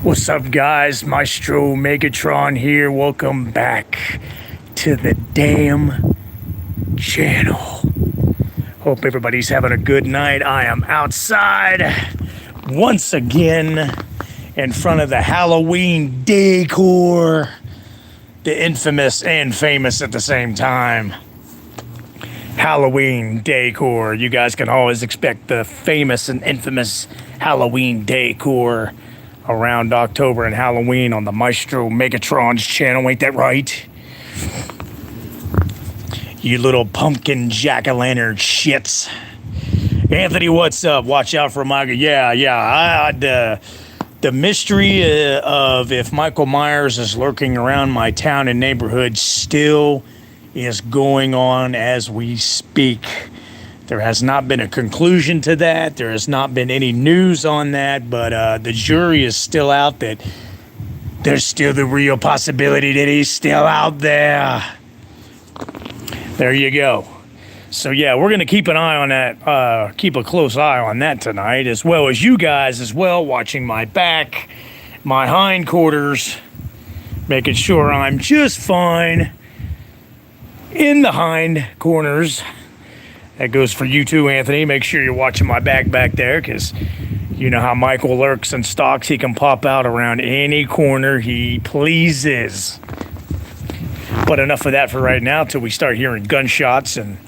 What's up, guys? Maestro Megatron here. Welcome back to the damn channel. Hope everybody's having a good night. I am outside once again in front of the Halloween decor, the infamous and famous at the same time Halloween decor. You guys can always expect the famous and infamous Halloween decor around October and Halloween on the Maestro Megatron's channel. Ain't that right? You little pumpkin jack-o'-lantern shits. Anthony, what's up? Watch out for Michael. The mystery of if Michael Myers is lurking around my town and neighborhood still is going on as we speak. There has not been a conclusion to that. There has not been any news on that, but the jury is still out that there's still the real possibility that he's still out there. There you go. So yeah, we're going to keep an eye on that, keep a close eye on that tonight, as well as you guys as well, watching my back, my hindquarters, making sure I'm just fine in the hind corners. That goes for you too, Anthony. Make sure you're watching my back there, because you know how Michael lurks and stalks. He can pop out around any corner he pleases. But enough of that for right now, till we start hearing gunshots and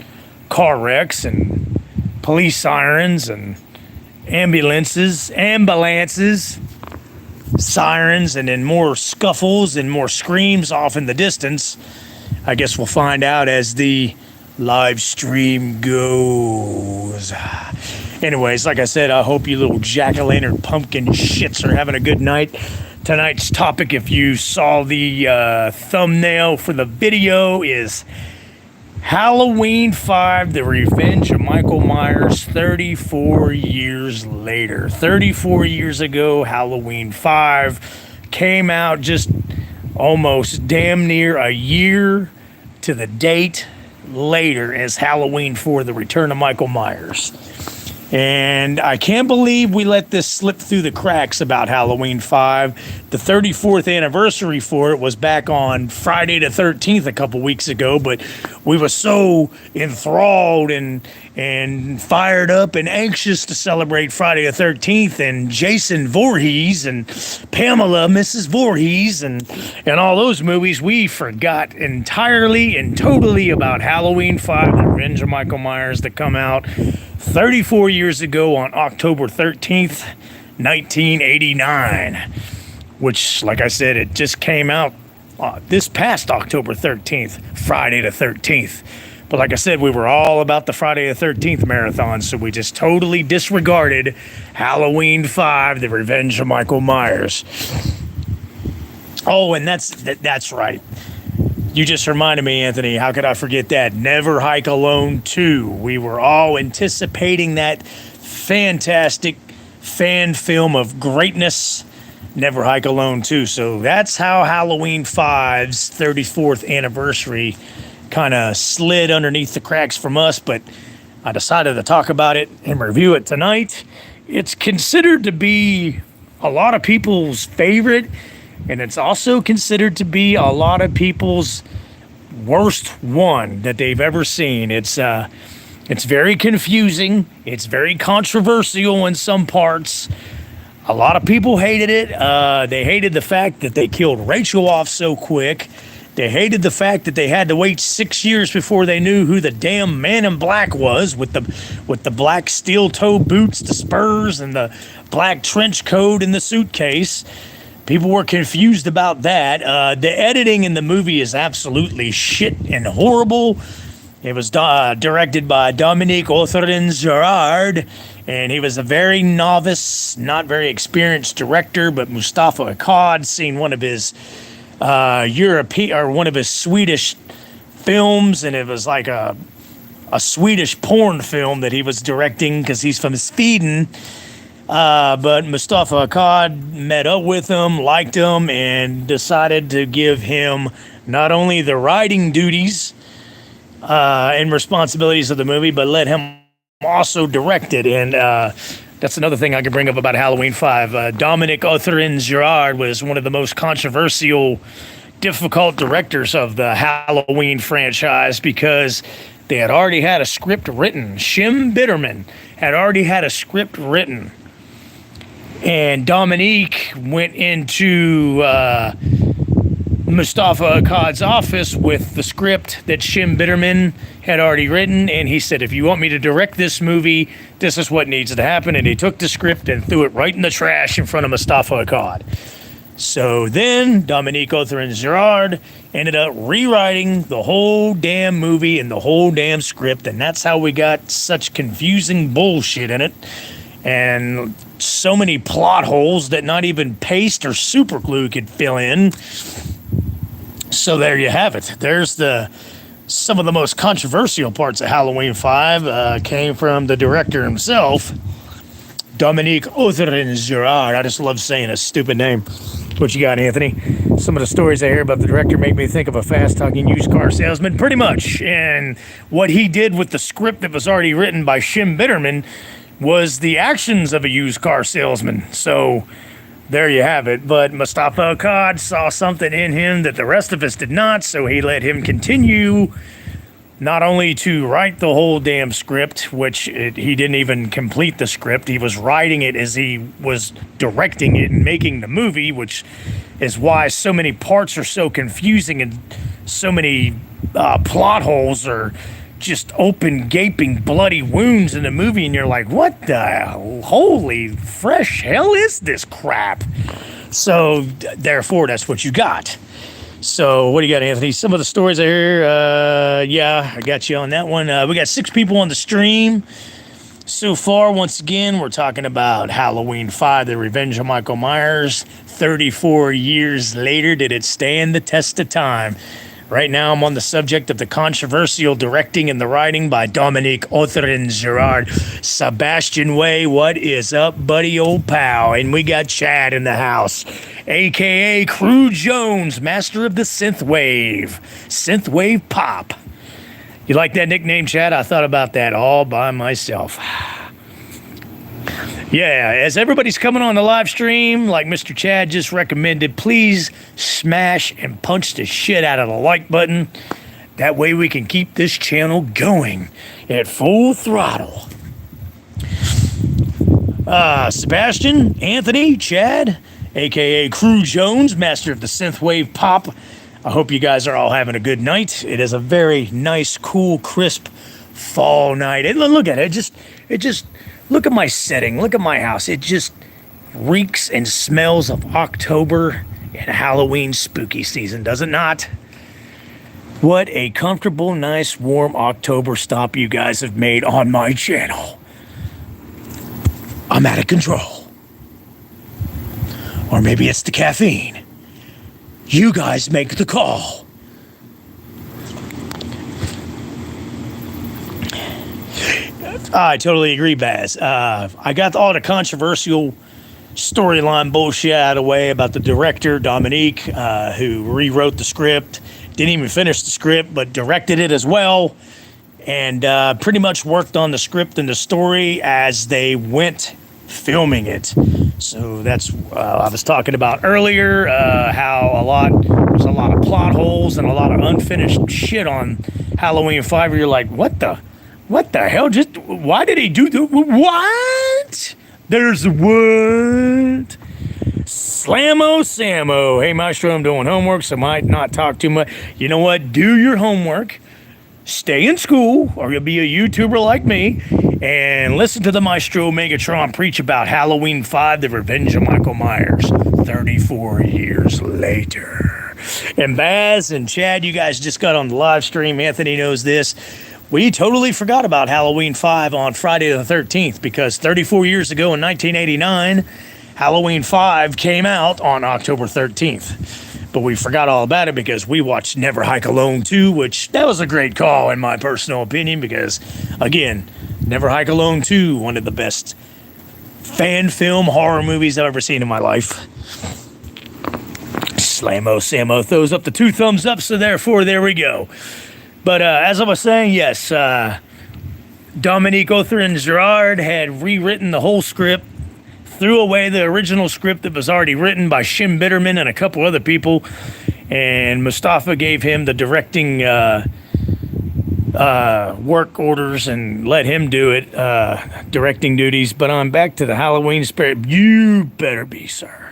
car wrecks and police sirens and ambulances, sirens, and then more scuffles and more screams off in the distance. I guess we'll find out as the live stream goes. Anyways, like I said, I hope you little jack-o'-lantern pumpkin shits are having a good night. Tonight's topic, if you saw the thumbnail for the video, is Halloween 5, The Revenge of Michael Myers, 34 years later. 34 years ago, Halloween 5 came out, just almost damn near a year to the date later as Halloween 4, The Return of Michael Myers. And I can't believe we let this slip through the cracks about Halloween 5. The 34th anniversary for it was back on Friday the 13th a couple weeks ago, but we were so enthralled and fired up and anxious to celebrate Friday the 13th and Jason Voorhees and Pamela, Mrs. Voorhees, and all those movies, we forgot entirely and totally about Halloween 5, The Revenge of Michael Myers, that come out 34 years ago on October 13th, 1989, which, like I said, it just came out this past October 13th, Friday the 13th. But like I said, we were all about the Friday the 13th marathon, so we just totally disregarded Halloween 5, The Revenge of Michael Myers. Oh, and that's right. You just reminded me, Anthony, how could I forget that? Never Hike Alone 2. We were all anticipating that fantastic fan film of greatness, Never Hike Alone 2. So that's how Halloween 5's 34th anniversary kind of slid underneath the cracks from us, but I decided to talk about it and review it tonight. It's considered to be a lot of people's favorite, and it's also considered to be a lot of people's worst one that they've ever seen. It's very confusing. It's very controversial in some parts. A lot of people hated it. They hated the fact that they killed Rachel off so quick. They hated the fact that they had to wait 6 years before they knew who the damn man in black was, with the black steel toe boots, the spurs, and the black trench coat in the suitcase. People were confused about that. The editing in the movie is absolutely shit and horrible. It was directed by Dominique Autrin-Girard, and he was a very novice, not very experienced director, but Mustafa Akkad seen one of his European, or one of his Swedish films, and it was like a Swedish porn film that he was directing because he's from Sweden. But Mustafa Akkad met up with him, liked him, and decided to give him not only the writing duties and responsibilities of the movie, but let him also direct it. And That's another thing I could bring up about Halloween 5. Dominic Otherin-Girard was one of the most controversial, difficult directors of the Halloween franchise because they had already had a script written. Shim Bitterman had already had a script written. And Dominique went into Mustafa Akkad's office with the script that Shim Bitterman had already written, and he said, if you want me to direct this movie, this is what needs to happen. And he took the script and threw it right in the trash in front of Mustafa Akkad. So then Dominique Otherin-Girard ended up rewriting the whole damn movie and the whole damn script, and that's how we got such confusing bullshit in it and so many plot holes that not even paste or super glue could fill in. So there you have it. There's some of the most controversial parts of Halloween 5 came from the director himself, Dominique Otherin-Girard. I just love saying a stupid name. What you got, Anthony? Some of the stories I hear about the director make me think of a fast-talking used car salesman, pretty much. And what he did with the script that was already written by Shim Bitterman was the actions of a used car salesman. So there you have it. But Mustafa Akkad saw something in him that the rest of us did not, so he let him continue not only to write the whole damn script, which he didn't even complete the script. He was writing it as he was directing it and making the movie, which is why so many parts are so confusing and so many plot holes are just open, gaping, bloody wounds in the movie. And you're like, what the holy fresh hell is this crap? So therefore, that's what you got. So what do you got, Anthony? Some of the stories I hear, yeah, I got you on that one. We got 6 people on the stream so far. Once again, we're talking about Halloween 5, The Revenge of Michael Myers. 34 years later, did it stand the test of time? Right now, I'm on the subject of the controversial directing and the writing by Dominique Otherin-Girard. Sebastian Way, what is up, buddy, old pal? And we got Chad in the house, a.k.a. Crew Jones, master of the synthwave. Synthwave pop. You like that nickname, Chad? I thought about that all by myself. Yeah, as everybody's coming on the live stream, like Mr. Chad just recommended, please smash and punch the shit out of the like button. That way we can keep this channel going at full throttle. Sebastian, Anthony, Chad, a.k.a. Crew Jones, master of the synthwave pop. I hope you guys are all having a good night. It is a very nice, cool, crisp fall night. And look at it. It just look at my setting. Look at my house. It just reeks and smells of October and Halloween spooky season, does it not? What a comfortable, nice, warm October stop you guys have made on my channel. I'm out of control. Or maybe it's the caffeine. You guys make the call. I totally agree, Baz. I got all the controversial storyline bullshit out of the way about the director, Dominique, who rewrote the script, didn't even finish the script, but directed it as well, and pretty much worked on the script and the story as they went filming it. So that's I was talking about earlier, how there's a lot of plot holes and a lot of unfinished shit on Halloween 5 where you're like, what the hell? Just why did he do what? There's what? Slammo Sammo. Hey, Maestro, I'm doing homework, so I might not talk too much. You know what? Do your homework. Stay in school, or you'll be a YouTuber like me, and listen to the Maestro Megatron preach about Halloween 5, The Revenge of Michael Myers, 34 years later. And Baz and Chad, you guys just got on the live stream. Anthony knows this. We totally forgot about Halloween 5 on Friday the 13th because 34 years ago in 1989, Halloween 5 came out on October 13th. But we forgot all about it because we watched Never Hike Alone 2, which that was a great call in my personal opinion because, again, Never Hike Alone 2, one of the best fan film horror movies I've ever seen in my life. Slammo Sammo throws up the 2 thumbs up, so therefore, there we go. But as I was saying, yes, Dominique Otherin-Girard had rewritten the whole script, threw away the original script that was already written by Shim Bitterman and a couple other people, and Mustafa gave him the directing work orders and let him do it, directing duties. But on back to the Halloween spirit. You better be, sir.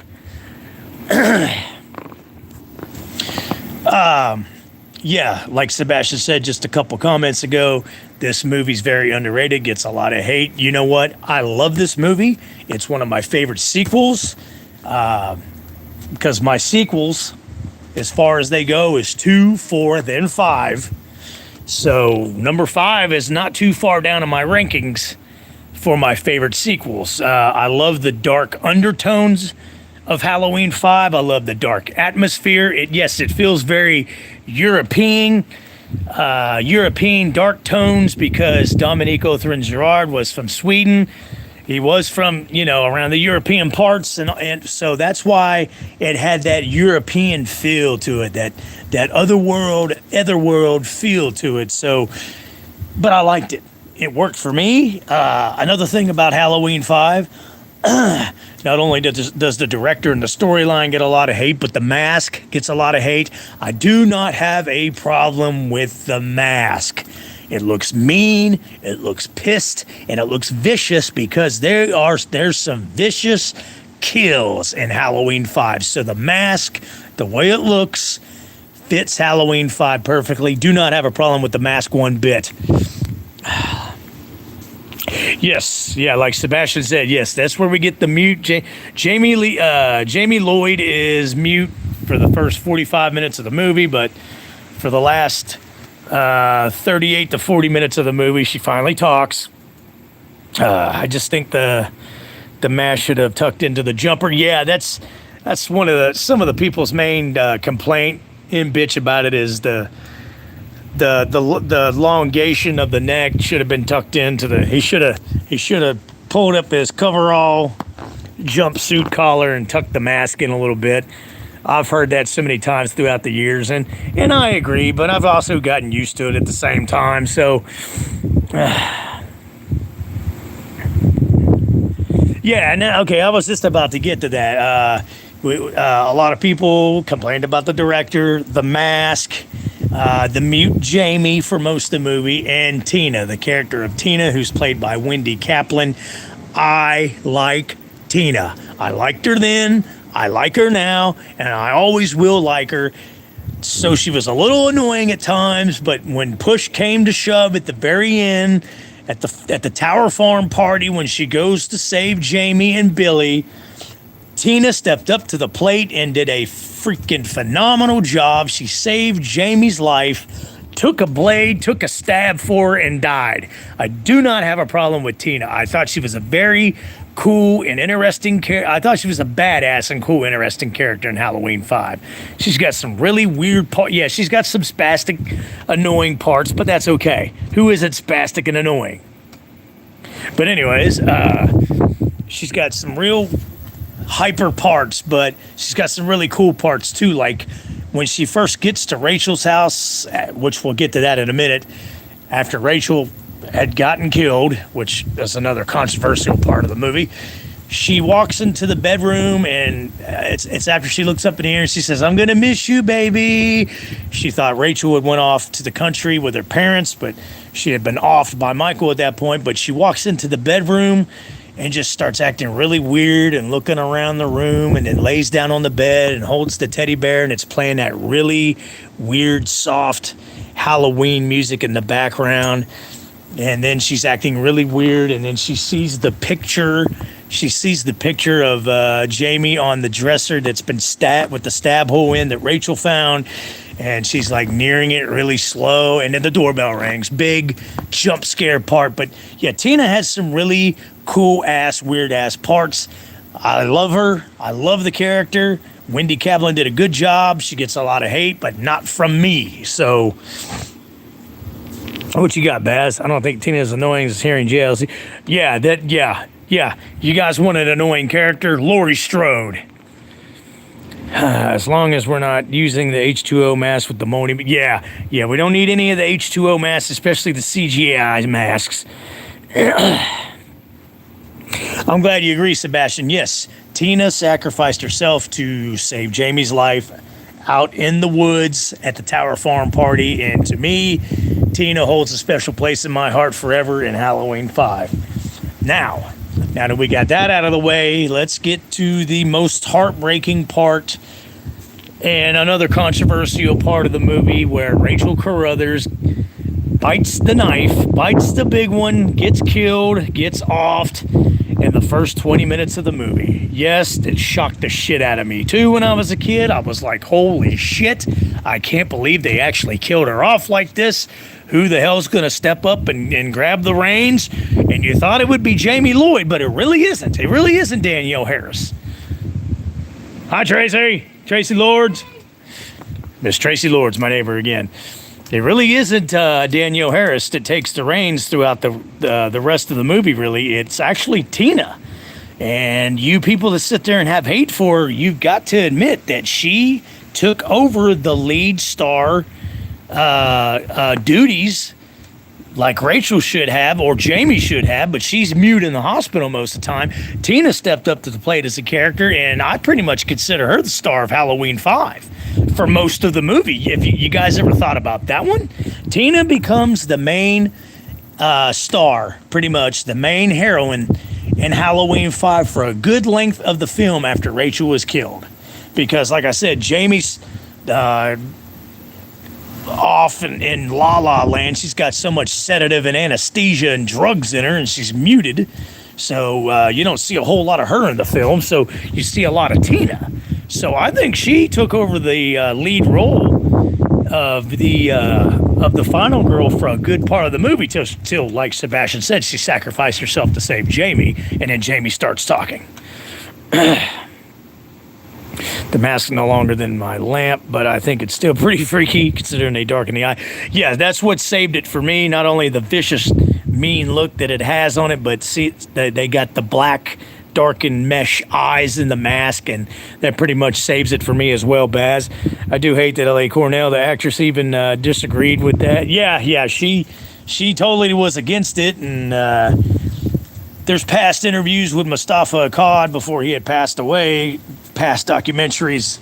Yeah, like Sebastian said just a couple comments ago, this movie's very underrated, gets a lot of hate. You know what? I love this movie. It's one of my favorite sequels, because my sequels, as far as they go, is 2, 4, then 5. So number 5 is not too far down in my rankings for my favorite sequels. I love the dark undertones of Halloween 5. I love the dark atmosphere. It feels very European dark tones, because Dominique Otherin-Girard was from Sweden. He was from, around the European parts, and so that's why it had that European that otherworld feel to it. So, but I liked it. It worked for me. Another thing about Halloween 5, not only does the director and the storyline get a lot of hate, but the mask gets a lot of hate. I do not have a problem with the mask. It looks mean, it looks pissed, and it looks vicious, because there's some vicious kills in Halloween 5. So the mask, the way it looks, fits Halloween 5 perfectly. Do not have a problem with the mask one bit. Yes, yeah, like Sebastian said, yes, that's where we get the mute. Jamie Lloyd is mute for the first 45 minutes of the movie, but for the last 38 to 40 minutes of the movie, she finally talks. I just think the mask should have tucked into the jumper. Yeah, that's some of the people's main complaint and bitch about it is the elongation of the neck should have been tucked into the. He should have pulled up his coverall jumpsuit collar and tucked the mask in a little bit. I've heard that so many times throughout the years, and I agree, but I've also gotten used to it at the same time. So, yeah, okay, I was just about to get to that. A lot of people complained about the director, the mask, the mute Jamie for most of the movie, and Tina, the character of Tina, who's played by Wendy Kaplan. I like Tina. I liked her then. I like her now, and I always will like her. So she was a little annoying at times, but when push came to shove at the very end, at the Tower Farm party, when she goes to save Jamie and Billy, Tina stepped up to the plate and did a freaking phenomenal job. She saved Jamie's life, took a blade, took a stab for her, and died. I do not have a problem with Tina. I thought she was a very cool and interesting character. I thought she was a badass and cool, interesting character in Halloween 5. She's got some really weird parts. Yeah, she's got some spastic, annoying parts, but that's okay. Who isn't spastic and annoying? But anyways, she's got some real hyper parts, but she's got some really cool parts too. Like when she first gets to Rachel's house, which we'll get to that in a minute, after Rachel had gotten killed, which is another controversial part of the movie. She walks into the bedroom, and it's after she looks up in the air and she says, "I'm gonna miss you, baby." She thought Rachel had went off to the country with her parents, but she had been offed by Michael at that point. But she walks into the bedroom and just starts acting really weird and looking around the room, and then lays down on the bed and holds the teddy bear, and it's playing that really weird, soft Halloween music in the background. And then she's acting really weird, and then she sees the picture. She sees the picture of Jamie on the dresser that's been stabbed with the stab hole in that Rachel found, and she's like nearing it really slow, and then the doorbell rings. Big jump scare part. But yeah, Tina has some really cool ass, weird ass parts. I love her. I love the character. Wendy Kaplan did a good job. She gets a lot of hate, but not from me. So what you got, Baz? I don't think Tina is annoying as hearing JLC. Yeah. You guys want an annoying character? Laurie Strode. As long as we're not using the H2O mask with the moaning. Yeah, we don't need any of the H2O masks, especially the CGI masks. I'm glad you agree, Sebastian. Yes, Tina sacrificed herself to save Jamie's life out in the woods at the Tower Farm party. And to me, Tina holds a special place in my heart forever in Halloween 5. Now that we got that out of the way, let's get to the most heartbreaking part and another controversial part of the movie where Rachel Carruthers bites the knife, bites the big one, gets killed, gets offed in the first 20 minutes of the movie. Yes, it shocked the shit out of me too when I was a kid. I was like, holy shit, I can't believe they actually killed her off like this. Who the hell's going to step up and grab the reins? And you thought it would be Jamie Lloyd, but it really isn't. It really isn't Danielle Harris. Hi, Tracy. Tracy Lords. Miss Tracy Lords, my neighbor again. It really isn't Danielle Harris that takes the reins throughout the rest of the movie, really. It's actually Tina. And you people that sit there and have hate for her, you've got to admit that she took over the lead star duties like Rachel should have or Jamie should have, but she's mute in the hospital most of the time. Tina stepped up to the plate as a character, and I pretty much consider her the star of Halloween 5 for most of the movie. If you guys ever thought about that one, Tina becomes the main star, pretty much the main heroine in Halloween 5 for a good length of the film after Rachel was killed. Because, like I said, Jamie's off in La La Land. She's got so much sedative and anesthesia and drugs in her, and she's muted. So you don't see a whole lot of her in the film. So you see a lot of Tina. So I think she took over the lead role of the final girl for a good part of the movie till, like Sebastian said, she sacrificed herself to save Jamie, and then Jamie starts talking. The mask's no longer than my lamp, but I think it's still pretty freaky considering they darken the eye. Yeah, that's what saved it for me. Not only the vicious, mean look that it has on it, but see, they got the black, darkened mesh eyes in the mask, and that pretty much saves it for me as well, Baz. I do hate that L.A. Cornell, the actress, even disagreed with that. Yeah, she totally was against it, and there's past interviews with Mustafa Akkad before he had passed away, past documentaries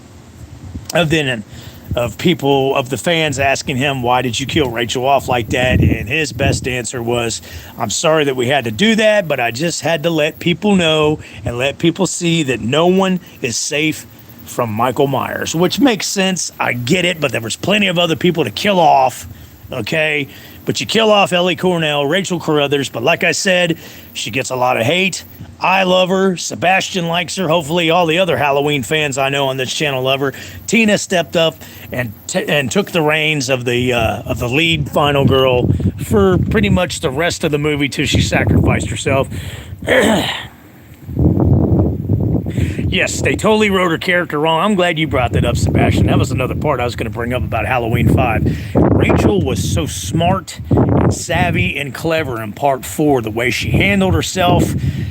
of people, of the fans asking him, why did you kill Rachel off like that? And his best answer was, I'm sorry that we had to do that, but I just had to let people know and let people see that no one is safe from Michael Myers, which makes sense. I get it, but there was plenty of other people to kill off, okay? But you kill off Ellie Cornell, Rachel Carruthers, but like I said, she gets a lot of hate. I love her. Sebastian likes her. Hopefully all the other Halloween fans I know on this channel love her. Tina stepped up and took the reins of the lead final girl for pretty much the rest of the movie till she sacrificed herself. Yes, they totally wrote her character wrong. I'm glad you brought that up, Sebastian. That was another part I was going to bring up about Halloween 5. Rachel was so smart and savvy and clever in part 4. The way she handled herself,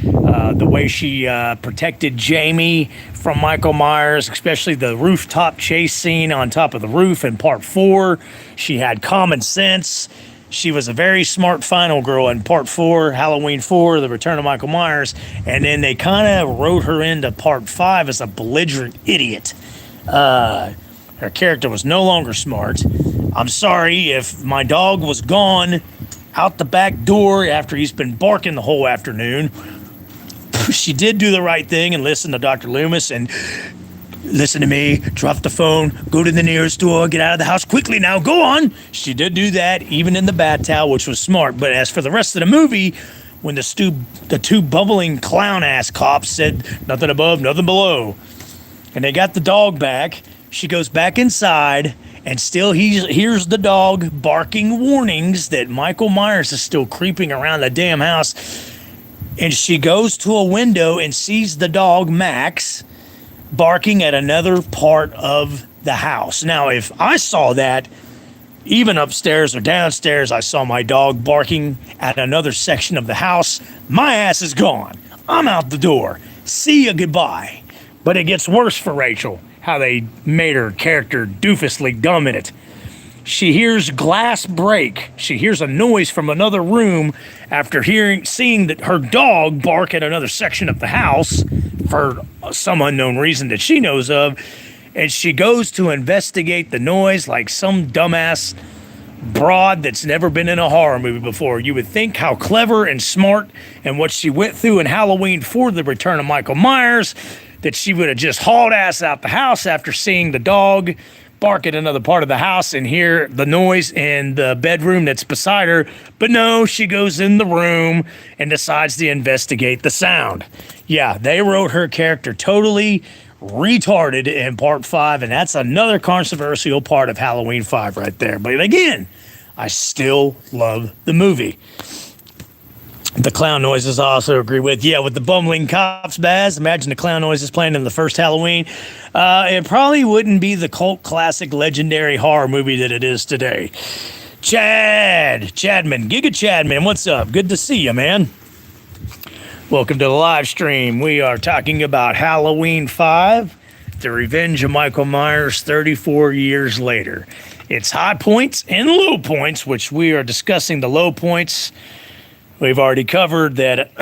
the way she protected Jamie from Michael Myers, especially the rooftop chase scene on top of the roof in part 4. She had common sense. She was a very smart final girl in part 4, Halloween 4, The Return of Michael Myers. And then they kind of wrote her into part 5 as a belligerent idiot. Her character was no longer smart. I'm sorry if my dog was gone out the back door after he's been barking the whole afternoon. She did do the right thing and listen to Dr. Loomis and listen to me, drop the phone, go to the nearest door, get out of the house quickly now, go on. She did do that, even in the bat towel, which was smart. But as for the rest of the movie, when the two bubbling clown-ass cops said, nothing above, nothing below, and they got the dog back, she goes back inside, and still he hears the dog barking warnings that Michael Myers is still creeping around the damn house. And she goes to a window and sees the dog, Max, barking at another part of the house. Now, if I saw that, even upstairs or downstairs, I saw my dog barking at another section of the house, my ass is gone. I'm out the door. See ya, goodbye. But it gets worse for Rachel. how they made her character doofusly dumb in it. She hears glass break. She hears a noise from another room after seeing that her dog bark at another section of the house for some unknown reason that she knows of. And she goes to investigate the noise like some dumbass broad that's never been in a horror movie before. You would think how clever and smart and what she went through in Halloween for the return of Michael Myers, that she would have just hauled ass out the house after seeing the dog bark at another part of the house and hear the noise in the bedroom that's beside her. But no, she goes in the room and decides to investigate the sound. Yeah, they wrote her character totally retarded in part 5, and that's another controversial part of Halloween 5 right there. But again, I still love the movie. The clown noises I also agree with. Yeah, with the bumbling cops, Baz. Imagine the clown noises playing in the first Halloween. It probably wouldn't be the cult classic legendary horror movie that it is today. Chadman, Giga Chadman, what's up? Good to see you, man. Welcome to the live stream. We are talking about Halloween 5, The Revenge of Michael Myers 34 years later. It's high points and low points, which we are discussing the low points. We've already covered that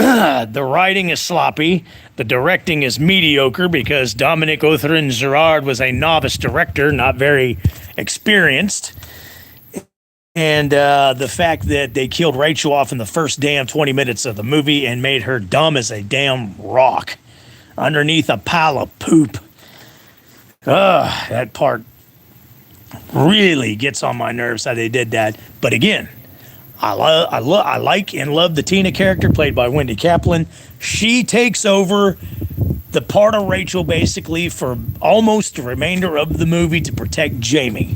the writing is sloppy, the directing is mediocre because Dominic Otherin-Girard was a novice director, not very experienced. And the fact that they killed Rachel off in the first damn 20 minutes of the movie and made her dumb as a damn rock underneath a pile of poop. That part really gets on my nerves how they did that. But again, I like and love the Tina character played by Wendy Kaplan. She takes over the part of Rachel basically for almost the remainder of the movie to protect Jamie.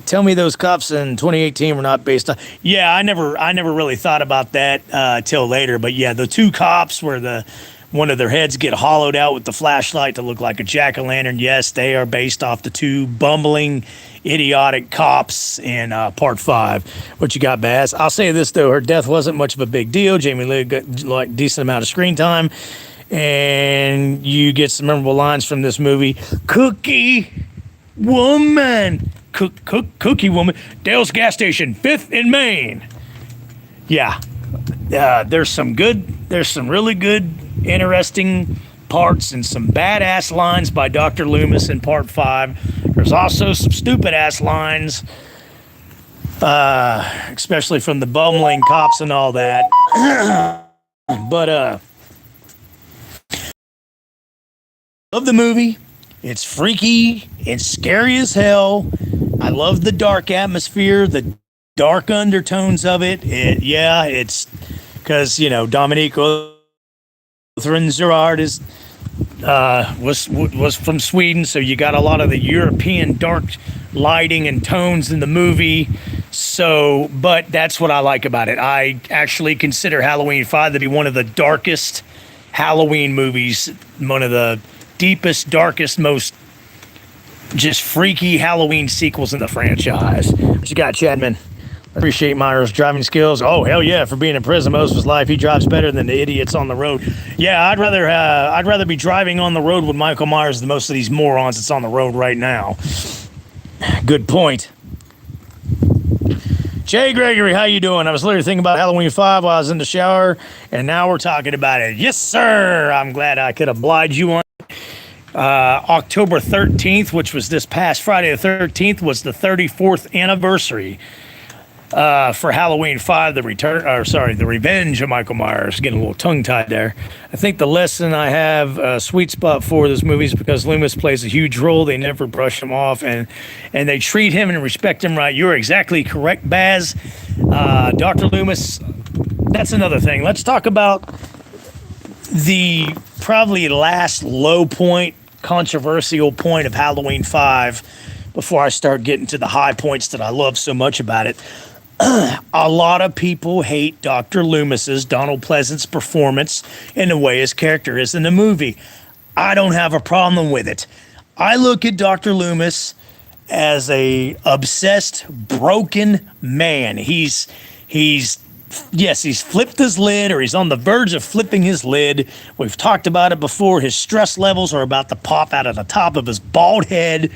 Tell me those cops in 2018 were not based on... Yeah, I never really thought about that till later. But yeah, the two cops where one of their heads get hollowed out with the flashlight to look like a jack-o'-lantern. Yes, they are based off the two bumbling, idiotic cops in part 5. What you got, Baz? I'll say this, though. Her death wasn't much of a big deal. Jamie Lee got like decent amount of screen time. And you get some memorable lines from this movie. Cookie woman. Cookie woman. Dale's gas station, 5th in Maine. Yeah. There's some really good, interesting parts and some badass lines by Dr. Loomis in part 5. There's also some stupid ass lines, especially from the bumbling cops and all that. But love the movie. It's freaky. It's scary as hell. I love the dark atmosphere, the dark undertones of it. It's because, Dominique Otherin-Girard was from Sweden, so you got a lot of the European dark lighting and tones in the movie. So, but that's what I like about it. I actually consider Halloween 5 to be one of the darkest Halloween movies, one of the deepest, darkest, most just freaky Halloween sequels in the franchise. What you got, Chadman? Appreciate Myers' driving skills. Oh, hell yeah, for being in prison most of his life, he drives better than the idiots on the road. Yeah, I'd rather be driving on the road with Michael Myers than most of these morons that's on the road right now. Good point. Jay Gregory, how you doing? I was literally thinking about Halloween 5 while I was in the shower, and now we're talking about it. Yes, sir. I'm glad I could oblige you on it. October 13th, which was this past Friday the 13th, was the 34th anniversary for Halloween 5, the Revenge of Michael Myers. Getting a little tongue-tied there. I think the lesson I have a sweet spot for this movie is because Loomis plays a huge role. They never brush him off, and they treat him and respect him right. You're exactly correct, Baz. Dr. Loomis, that's another thing. Let's talk about the probably last low point, controversial point of Halloween 5 before I start getting to the high points that I love so much about it. A lot of people hate Dr. Loomis's, Donald Pleasant's performance and the way his character is in the movie. I don't have a problem with it. I look at Dr. Loomis as a obsessed, broken man. He's Yes, he's flipped his lid, or he's on the verge of flipping his lid. We've talked about it before. His stress levels are about to pop out of the top of his bald head.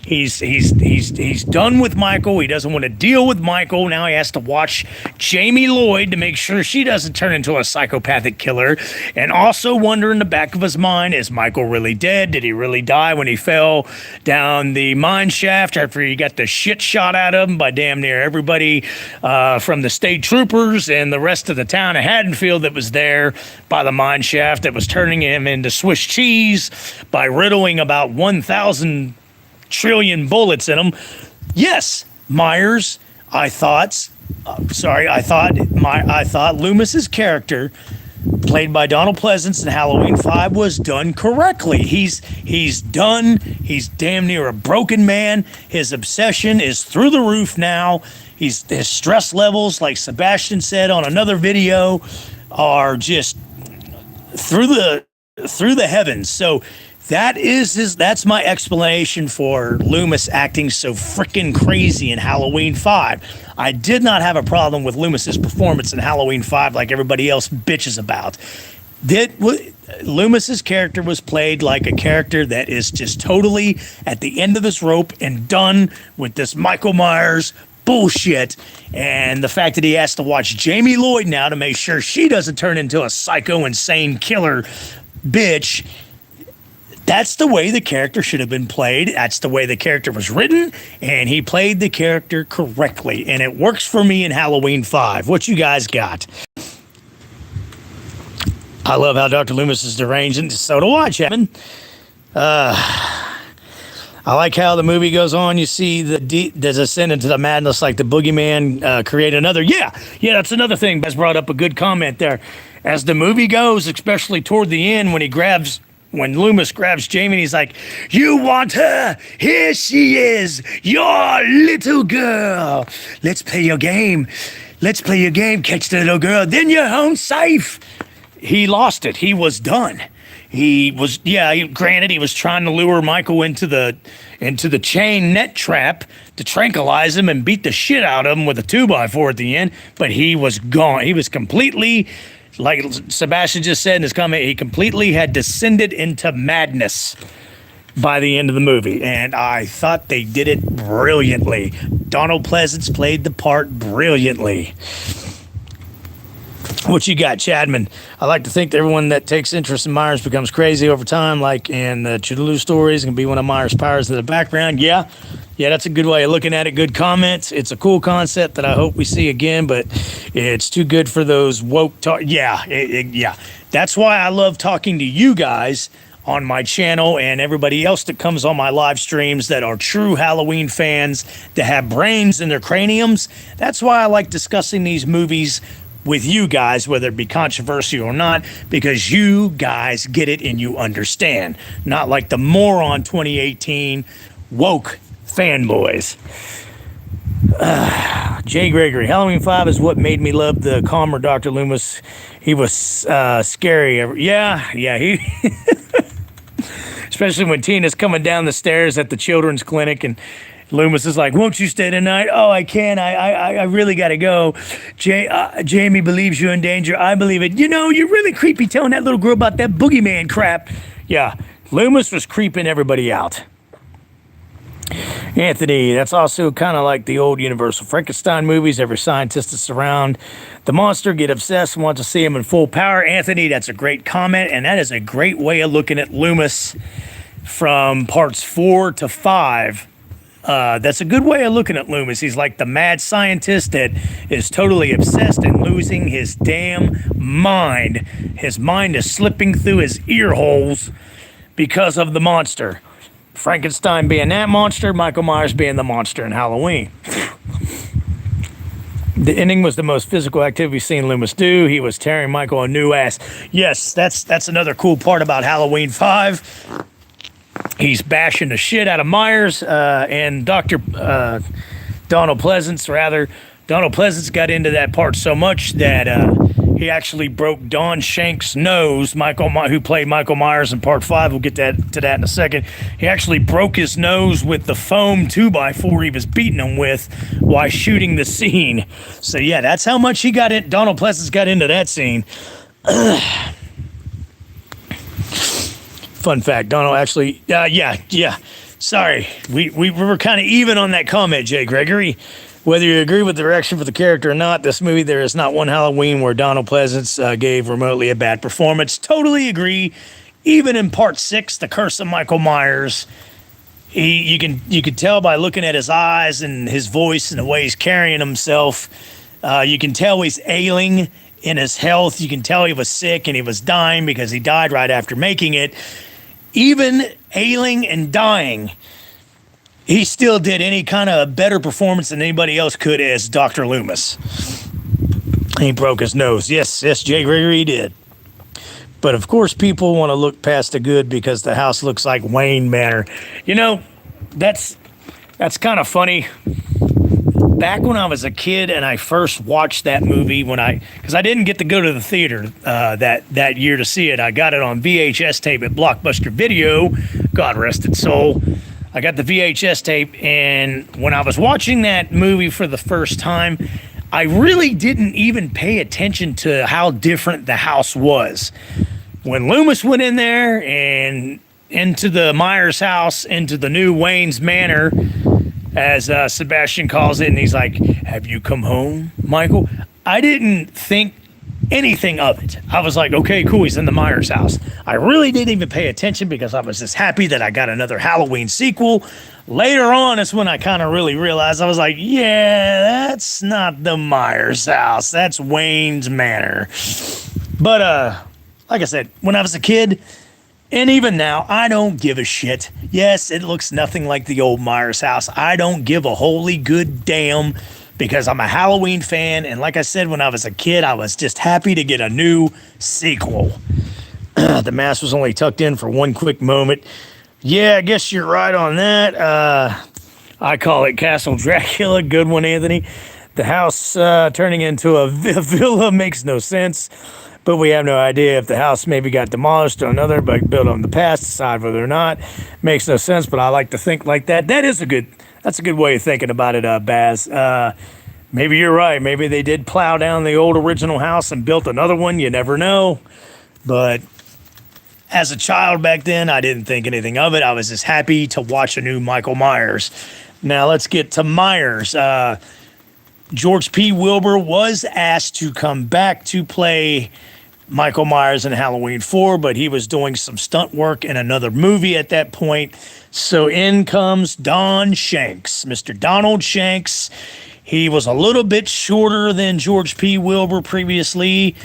He's done with Michael. He doesn't want to deal with Michael. Now he has to watch Jamie Lloyd to make sure she doesn't turn into a psychopathic killer. And also wonder in the back of his mind, is Michael really dead? Did he really die when he fell down the mine shaft after he got the shit shot out of him by damn near everybody from the state troopers and the rest of the town of Haddonfield that was there by the mine shaft that was turning him into Swiss cheese by riddling about 1,000 trillion bullets in him. Yes, Myers, I thought Loomis's character, played by Donald Pleasance in Halloween 5, was done correctly. He's done. He's damn near a broken man. His obsession is through the roof now. His stress levels, like Sebastian said on another video, are just through the heavens. So that's my explanation for Loomis acting so freaking crazy in Halloween 5. I did not have a problem with Loomis's performance in Halloween 5 like everybody else bitches about. Loomis's character was played like a character that is just totally at the end of this rope and done with this Michael Myers bullshit, and the fact that he has to watch Jamie Lloyd now to make sure she doesn't turn into a psycho insane killer bitch. That's the way the character should have been played. That's the way the character was written, and he played the character correctly, and it works for me in Halloween 5. What you guys got? I love how Dr. Loomis is deranged, and so do I, Chapman. I like how the movie goes on. You see the descent into the madness, like the boogeyman create another. Yeah, that's another thing. Bess brought up a good comment there. As the movie goes, especially toward the end, when Loomis grabs Jamie, he's like, "You want her? Here she is, your little girl. Let's play your game. Let's play your game. Catch the little girl, then you're home safe." He lost it. He was done. Granted, he was trying to lure Michael into the chain net trap to tranquilize him and beat the shit out of him with a 2x4 at the end, but he was gone. He was completely, like Sebastian just said in his comment, he completely had descended into madness by the end of the movie, and I thought they did it brilliantly. Donald Pleasance played the part brilliantly. What you got, Chadman? I like to think that everyone that takes interest in Myers becomes crazy over time, like in the Chudaloo stories, can be one of Myers' powers in the background. Yeah, that's a good way of looking at it. Good comments. It's a cool concept that I hope we see again, but it's too good for those woke talk. Yeah. That's why I love talking to you guys on my channel and everybody else that comes on my live streams that are true Halloween fans that have brains in their craniums. That's why I like discussing these movies with you guys, whether it be controversial or not, because you guys get it and you understand. Not like the moron 2018 woke fanboys. Jay Gregory, Halloween 5 is what made me love the calmer Dr. Loomis. He was scary. Yeah, he... Especially when Tina's coming down the stairs at the children's clinic and Loomis is like, "Won't you stay tonight?" "Oh, I can't. I really got to go. Jamie believes you're in danger. I believe it. You know, you're really creepy telling that little girl about that boogeyman crap." Yeah, Loomis was creeping everybody out. Anthony, that's also kind of like the old Universal Frankenstein movies. Every scientist that's around the monster get obsessed and want to see him in full power. Anthony, that's a great comment, and that is a great way of looking at Loomis from parts 4 to 5. That's a good way of looking at Loomis. He's like the mad scientist that is totally obsessed and losing his damn mind. His mind is slipping through his ear holes because of the monster. Frankenstein being that monster, Michael Myers being the monster in Halloween. The ending was the most physical activity we've seen Loomis do. He was tearing Michael a new ass. Yes, that's another cool part about Halloween 5. He's bashing the shit out of Myers and Donald Pleasance, rather. Donald Pleasance got into that part so much that He actually broke Don Shanks' nose. Who played Michael Myers in Part 5. We'll get to that in a second. He actually broke his nose with the foam 2x4 he was beating him with while shooting the scene. So, yeah, that's how much Donald Pleasence got into that scene. Fun fact, Donald actually, sorry. We were kind of even on that comment, Jay Gregory. Whether you agree with the direction for the character or not, this movie, there is not one Halloween where Donald Pleasence gave remotely a bad performance. Totally agree. Even in Part 6, The Curse of Michael Myers, you can tell by looking at his eyes and his voice and the way he's carrying himself. You can tell he's ailing in his health. You can tell he was sick and he was dying because he died right after making it. Even ailing and dying, he still did any kind of better performance than anybody else could as Dr. Loomis. He broke his nose. Yes, Jay Gregory did. But of course, people want to look past the good because the house looks like Wayne Manor. You know, that's kind of funny. Back when I was a kid and I first watched that movie, because I didn't get to go to the theater that year to see it. I got it on VHS tape at Blockbuster Video. God rest its soul. I got the VHS tape, and when I was watching that movie for the first time, I really didn't even pay attention to how different the house was. When Loomis went in there and into the Myers house, into the new Wayne's Manor, as Sebastian calls it, and he's like, "Have you come home, Michael?" I didn't think anything of it. I was like, okay, cool, he's in the Myers house. I really didn't even pay attention because I was just happy that I got another Halloween sequel. Later on, it's when I kind of really realized, I was like, yeah, that's not the Myers house. That's Wayne's Manor. But, like I said, when I was a kid, and even now, I don't give a shit. Yes, it looks nothing like the old Myers house. I don't give a holy good damn because I'm a Halloween fan. And like I said, when I was a kid, I was just happy to get a new sequel. The mask was only tucked in for one quick moment. Yeah, I guess you're right on that. I call it Castle Dracula. Good one, Anthony. The house turning into a villa makes no sense. But we have no idea if the house maybe got demolished or another, but built on the past, decide whether or not. Makes no sense, but I like to think like that. That's a good way of thinking about it, Baz. Maybe you're right. Maybe they did plow down the old original house and built another one. You never know. But as a child back then, I didn't think anything of it. I was just happy to watch a new Michael Myers. Now let's get to Myers. George P. Wilbur was asked to come back to play Michael Myers in Halloween 4, but he was doing some stunt work in another movie at that point. So in comes Don Shanks, Mr. Donald Shanks. He was a little bit shorter than George P. Wilbur previously,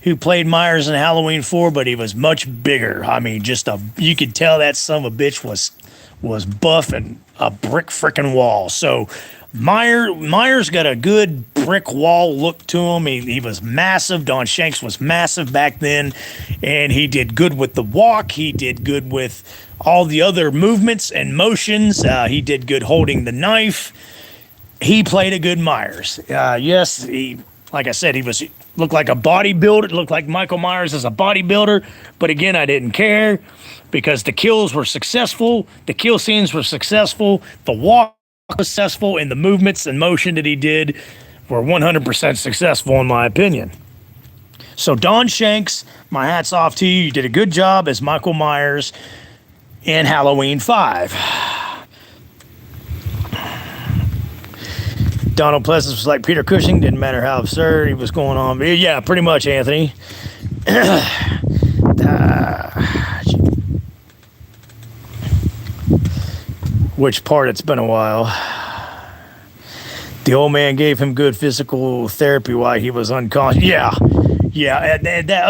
who played Myers in Halloween 4, but he was much bigger. I mean, you could tell that son of a bitch was buff and a brick freaking wall. So Myers got a good brick wall look to him. He was massive. Don Shanks was massive back then, and he did good with the walk. He did good with all the other movements and motions. He did good holding the knife. He played a good Myers. Yes, like I said, looked like a bodybuilder. Looked like Michael Myers as a bodybuilder. But again, I didn't care because the kills were successful. The kill scenes were successful. The walk was successful, and the movements and motion that he did were 100% successful in my opinion. So Don Shanks, my hat's off to you. You did a good job as Michael Myers in Halloween 5. Donald Pleasence was like Peter Cushing. Didn't matter how absurd he was going on. Yeah, pretty much, Anthony. Which part? It's been a while. The old man gave him good physical therapy while he was unconscious. Yeah.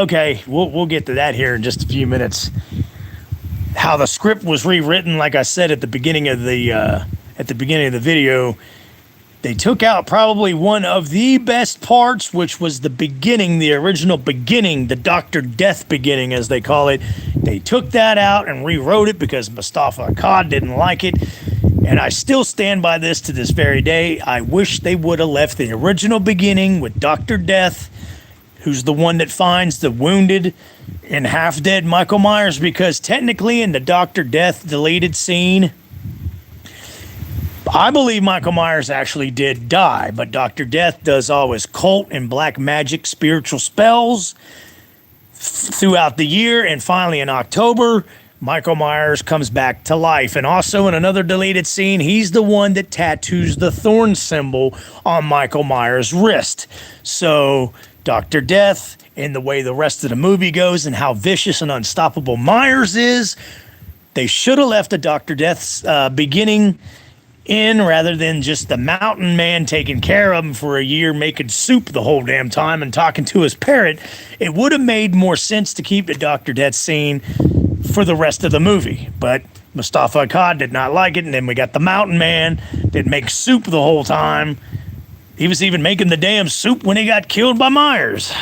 Okay, we'll get to that here in just a few minutes. How the script was rewritten, like I said at the beginning of the video, they took out probably one of the best parts, which was the beginning, the original beginning, the Dr. Death beginning, as they call it. They took that out and rewrote it because Mustafa Akkad didn't like it. And I still stand by this to this very day. I wish they would have left the original beginning with Dr. Death, who's the one that finds the wounded and half-dead Michael Myers, because technically in the Dr. Death deleted scene, I believe Michael Myers actually did die, but Dr. Death does all his cult and black magic spiritual spells throughout the year, and finally in October, Michael Myers comes back to life. And also in another deleted scene, he's the one that tattoos the thorn symbol on Michael Myers' wrist. So Dr. Death, and the way the rest of the movie goes and how vicious and unstoppable Myers is, they should have left the Dr. Death's beginning in, rather than just the mountain man taking care of him for a year, making soup the whole damn time and talking to his parrot. It would have made more sense to keep the Dr. Death scene for the rest of the movie. But Mustafa Akkad did not like it, and then we got the mountain man that makes soup the whole time. He was even making the damn soup when he got killed by Myers.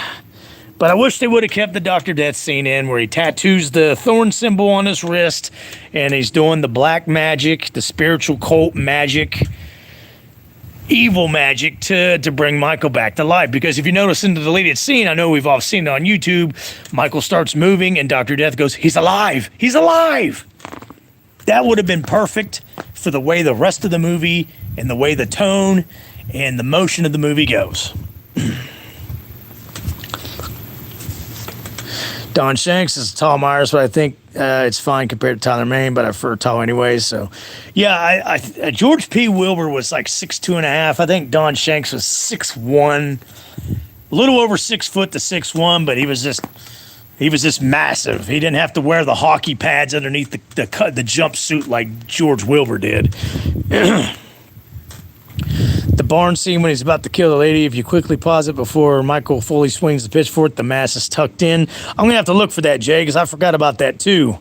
But I wish they would have kept the Dr. Death scene in, where he tattoos the thorn symbol on his wrist and he's doing the black magic, the spiritual cult magic, evil magic to bring Michael back to life. Because if you notice in the deleted scene, I know we've all seen it on YouTube, Michael starts moving and Dr. Death goes, "He's alive! He's alive!" That would have been perfect for the way the rest of the movie and the way the tone and the motion of the movie goes. Don Shanks is tall Myers, but I think it's fine compared to Tyler Mane, but I prefer tall anyways. So, yeah, George P. Wilbur was like 6'2.5". I think Don Shanks was 6'1", a little over 6 foot to 6'1", but he was just massive. He didn't have to wear the hockey pads underneath the jumpsuit like George Wilbur did. The barn scene when he's about to kill the lady, if you quickly pause it before Michael fully swings the pitchfork, the mask is tucked in. I'm going to have to look for that, Jay, because I forgot about that too.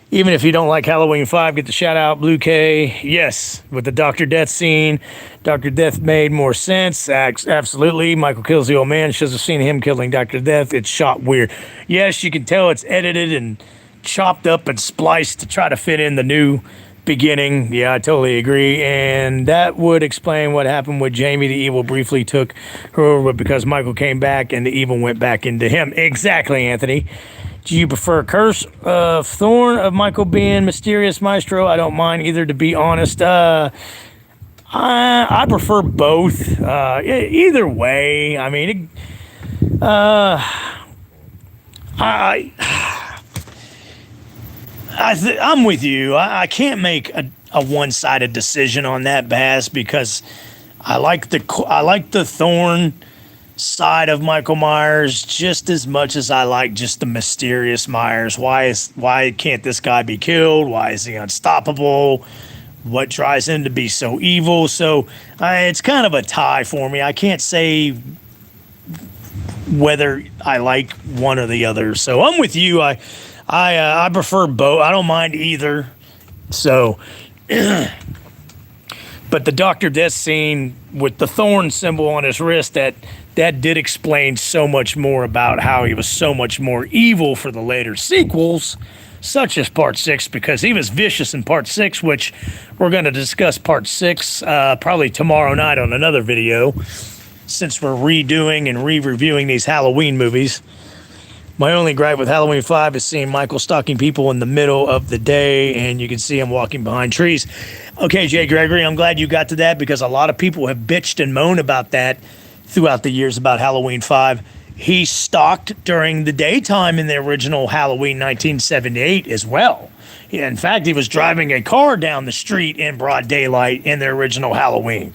Even if you don't like Halloween 5, get the shout out, Blue K. Yes, with the Dr. Death scene, Dr. Death made more sense. Absolutely. Michael kills the old man. Should have seen him killing Dr. Death. It's shot weird. Yes, you can tell it's edited and chopped up and spliced to try to fit in the new beginning. Yeah, I totally agree. And that would explain what happened with Jamie. The evil briefly took her over, but because Michael came back and the evil went back into him. Exactly, Anthony. Do you prefer Curse of Thorn of Michael being Mysterious Maestro? I don't mind either, to be honest. I prefer both. Either way. I mean, I'm with you. I can't make a one-sided decision on that, Bass, because I like the Thorn side of Michael Myers just as much as I like just the mysterious Myers. Why can't this guy be killed? Why is he unstoppable? What drives him to be so evil? So it's kind of a tie for me. I can't say whether I like one or the other. So I'm with you. I prefer both. I don't mind either. So, but the Dr. Death scene with the thorn symbol on his wrist, that did explain so much more about how he was so much more evil for the later sequels, such as Part 6, because he was vicious in Part 6, which we're going to discuss Part 6 probably tomorrow night on another video, since we're redoing and re-reviewing these Halloween movies. My only gripe with Halloween 5 is seeing Michael stalking people in the middle of the day, and you can see him walking behind trees. Okay, Jay Gregory, I'm glad you got to that, because a lot of people have bitched and moaned about that throughout the years about Halloween 5. He stalked during the daytime in the original Halloween 1978 as well. In fact, he was driving a car down the street in broad daylight in the original Halloween.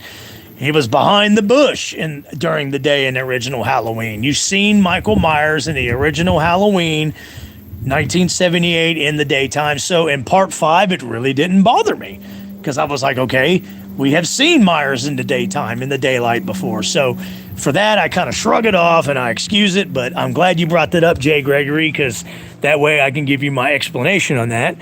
He was behind the bush during the day in the original Halloween. You've seen Michael Myers in the original Halloween, 1978, in the daytime. So in Part 5, it really didn't bother me, because I was like, okay, we have seen Myers in the daytime, in the daylight before. So for that, I kind of shrug it off and I excuse it. But I'm glad you brought that up, Jay Gregory, because that way I can give you my explanation on that.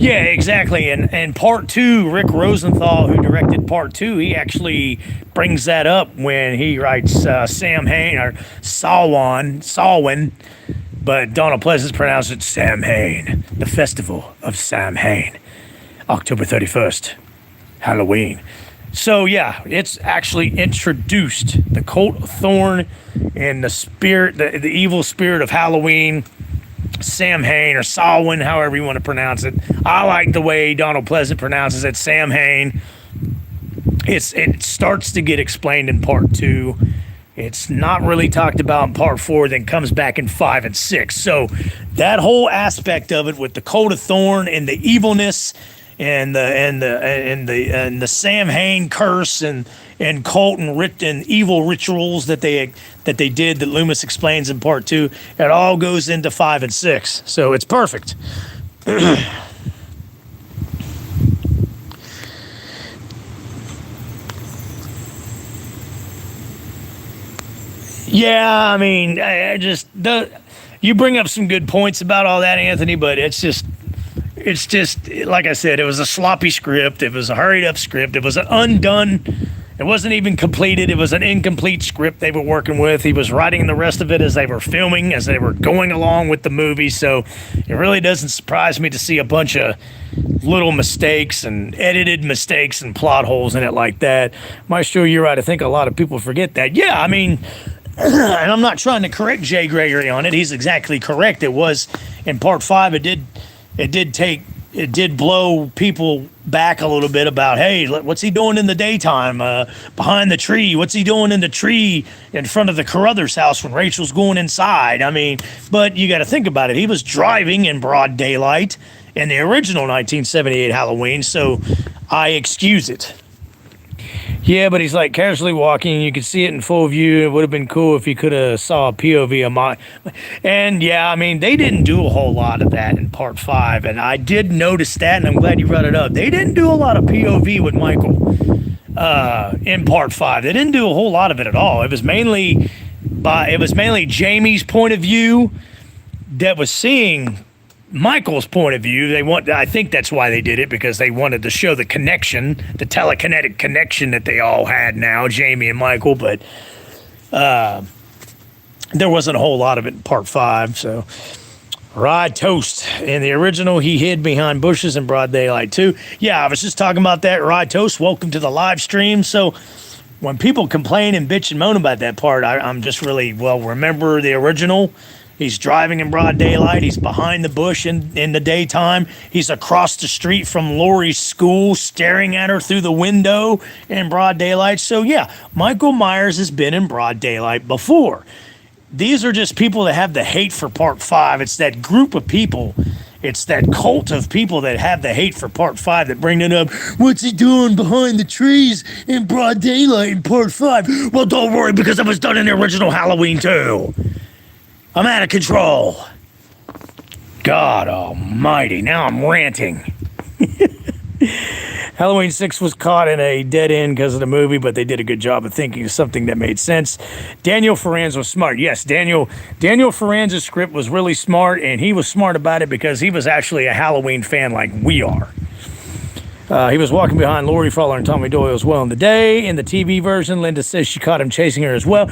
Yeah, exactly. And Part 2, Rick Rosenthal, who directed Part 2, he actually brings that up when he writes Samhain, but Donald Pleasance pronounced it Samhain, the Festival of Samhain, October 31st. Halloween. So yeah, it's actually introduced the cult of Thorn and the spirit, the evil spirit of Halloween. Samhain or Samhain, however you want to pronounce it. I like the way Donald Pleasant pronounces it, Samhain. It starts to get explained in part 2. It's not really talked about in part 4, then comes back in 5 and 6. So that whole aspect of it with the Coat of Thorn and the evilness and the Samhain curse and cult and evil rituals that they did that Loomis explains in part 2, it all goes into 5 and 6. So it's perfect. Yeah, I mean, you bring up some good points about all that, Anthony, but it's just like I said, it was a sloppy script. It was a hurried up script. It was an undone. It wasn't even completed. It was an incomplete script they were working with. He was writing the rest of it as they were filming, as they were going along with the movie. So it really doesn't surprise me to see a bunch of little mistakes and edited mistakes and plot holes in it like that. Maestro, you're right. I think a lot of people forget that. Yeah, I mean, and I'm not trying to correct Jay Gregory on it. He's exactly correct. It was in part 5. It did blow people back a little bit about, hey, what's he doing in the daytime behind the tree? What's he doing in the tree in front of the Carruthers house when Rachel's going inside? I mean, but you got to think about it. He was driving in broad daylight in the original 1978 Halloween, so I excuse it. Yeah, but he's like casually walking. You could see it in full view. It would have been cool if you could have saw a POV of my. And yeah, I mean, they didn't do a whole lot of that in part 5, and I did notice that, and I'm glad you brought it up. They didn't do a lot of POV with Michael in part 5. They didn't do a whole lot of it at all. It was mainly Jamie's point of view that was seeing Michael's point of view. I think that's why they did it, because they wanted to show the connection, the telekinetic connection that they all had now, Jamie and Michael, but there wasn't a whole lot of it in part 5. So Rod Toast. In the original, he hid behind bushes in broad daylight too. Yeah, I was just talking about that. Rod Toast, welcome to the live stream. So when people complain and bitch and moan about that part, I'm just really, remember the original. He's driving in broad daylight. He's behind the bush in the daytime. He's across the street from Lori's school, staring at her through the window in broad daylight. So yeah, Michael Myers has been in broad daylight before. These are just people that have the hate for part 5. It's that group of people. It's that cult of people that have the hate for part 5 that bring it up. What's he doing behind the trees in broad daylight in part 5? Well, don't worry, because it was done in the original Halloween too. I'm out of control. God almighty, now I'm ranting. Halloween 6 was caught in a dead end because of the movie, but they did a good job of thinking of something that made sense. Daniel Ferranz was smart. Yes, Daniel Ferranz's script was really smart, and he was smart about it because he was actually a Halloween fan like we are. He was walking behind Laurie Fowler and Tommy Doyle as well in the day. In the TV version, Linda says she caught him chasing her as well.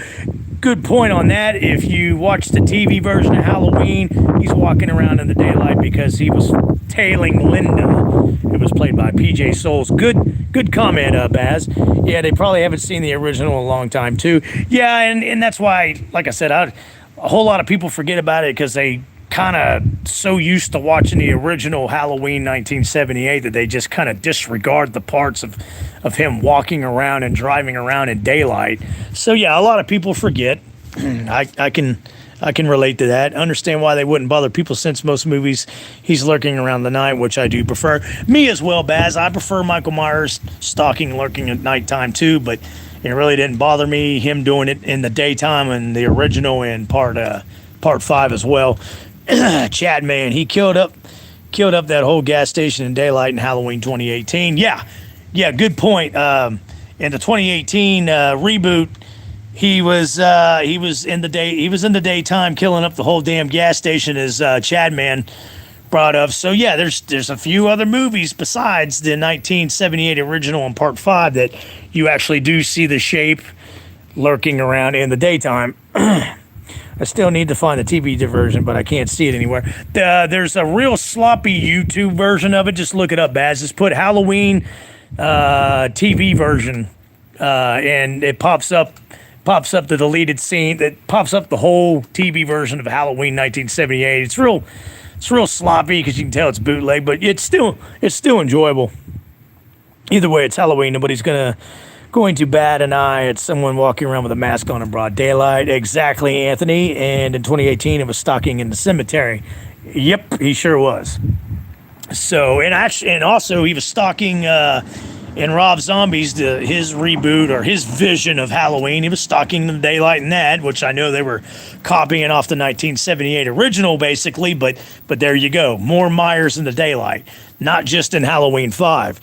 Good point on that. If you watch the TV version of Halloween, he's walking around in the daylight because he was tailing Linda. It was played by PJ Souls. Good comment, Baz. Yeah, they probably haven't seen the original in a long time, too. Yeah, and that's why, like I said, a whole lot of people forget about it because they kind of so used to watching the original Halloween 1978 that they just kind of disregard the parts of him walking around and driving around in daylight. So yeah, a lot of people forget. I can relate to that. Understand why they wouldn't bother people, since most movies he's lurking around the night, which I do prefer. Me as well, Baz. I prefer Michael Myers stalking and lurking at nighttime too, but it really didn't bother me him doing it in the daytime in the original and part 5 as well. Chad, man, he killed up that whole gas station in daylight in Halloween 2018. Yeah, good point. In the 2018 reboot, he was in the daytime killing up the whole damn gas station, as Chad, man, brought up. So yeah, there's a few other movies besides the 1978 original and part 5 that you actually do see the shape lurking around in the daytime. I still need to find the TV version, but I can't see it anywhere. There's a real sloppy YouTube version of it. Just look it up, Baz. Just put Halloween TV version, and it pops up the deleted scene that pops up the whole TV version of Halloween 1978. It's real sloppy because you can tell it's bootleg, but it's still enjoyable. Either way, it's Halloween. Nobody's going to bat an eye at someone walking around with a mask on in broad daylight. Exactly, Anthony. And in 2018, it was stalking in the cemetery. Yep, he sure was. So, and also he was stalking in Rob Zombie's his reboot or his vision of Halloween. He was stalking the daylight in that, which I know they were copying off the 1978 original, basically. But there you go, more Myers in the daylight, not just in Halloween 5.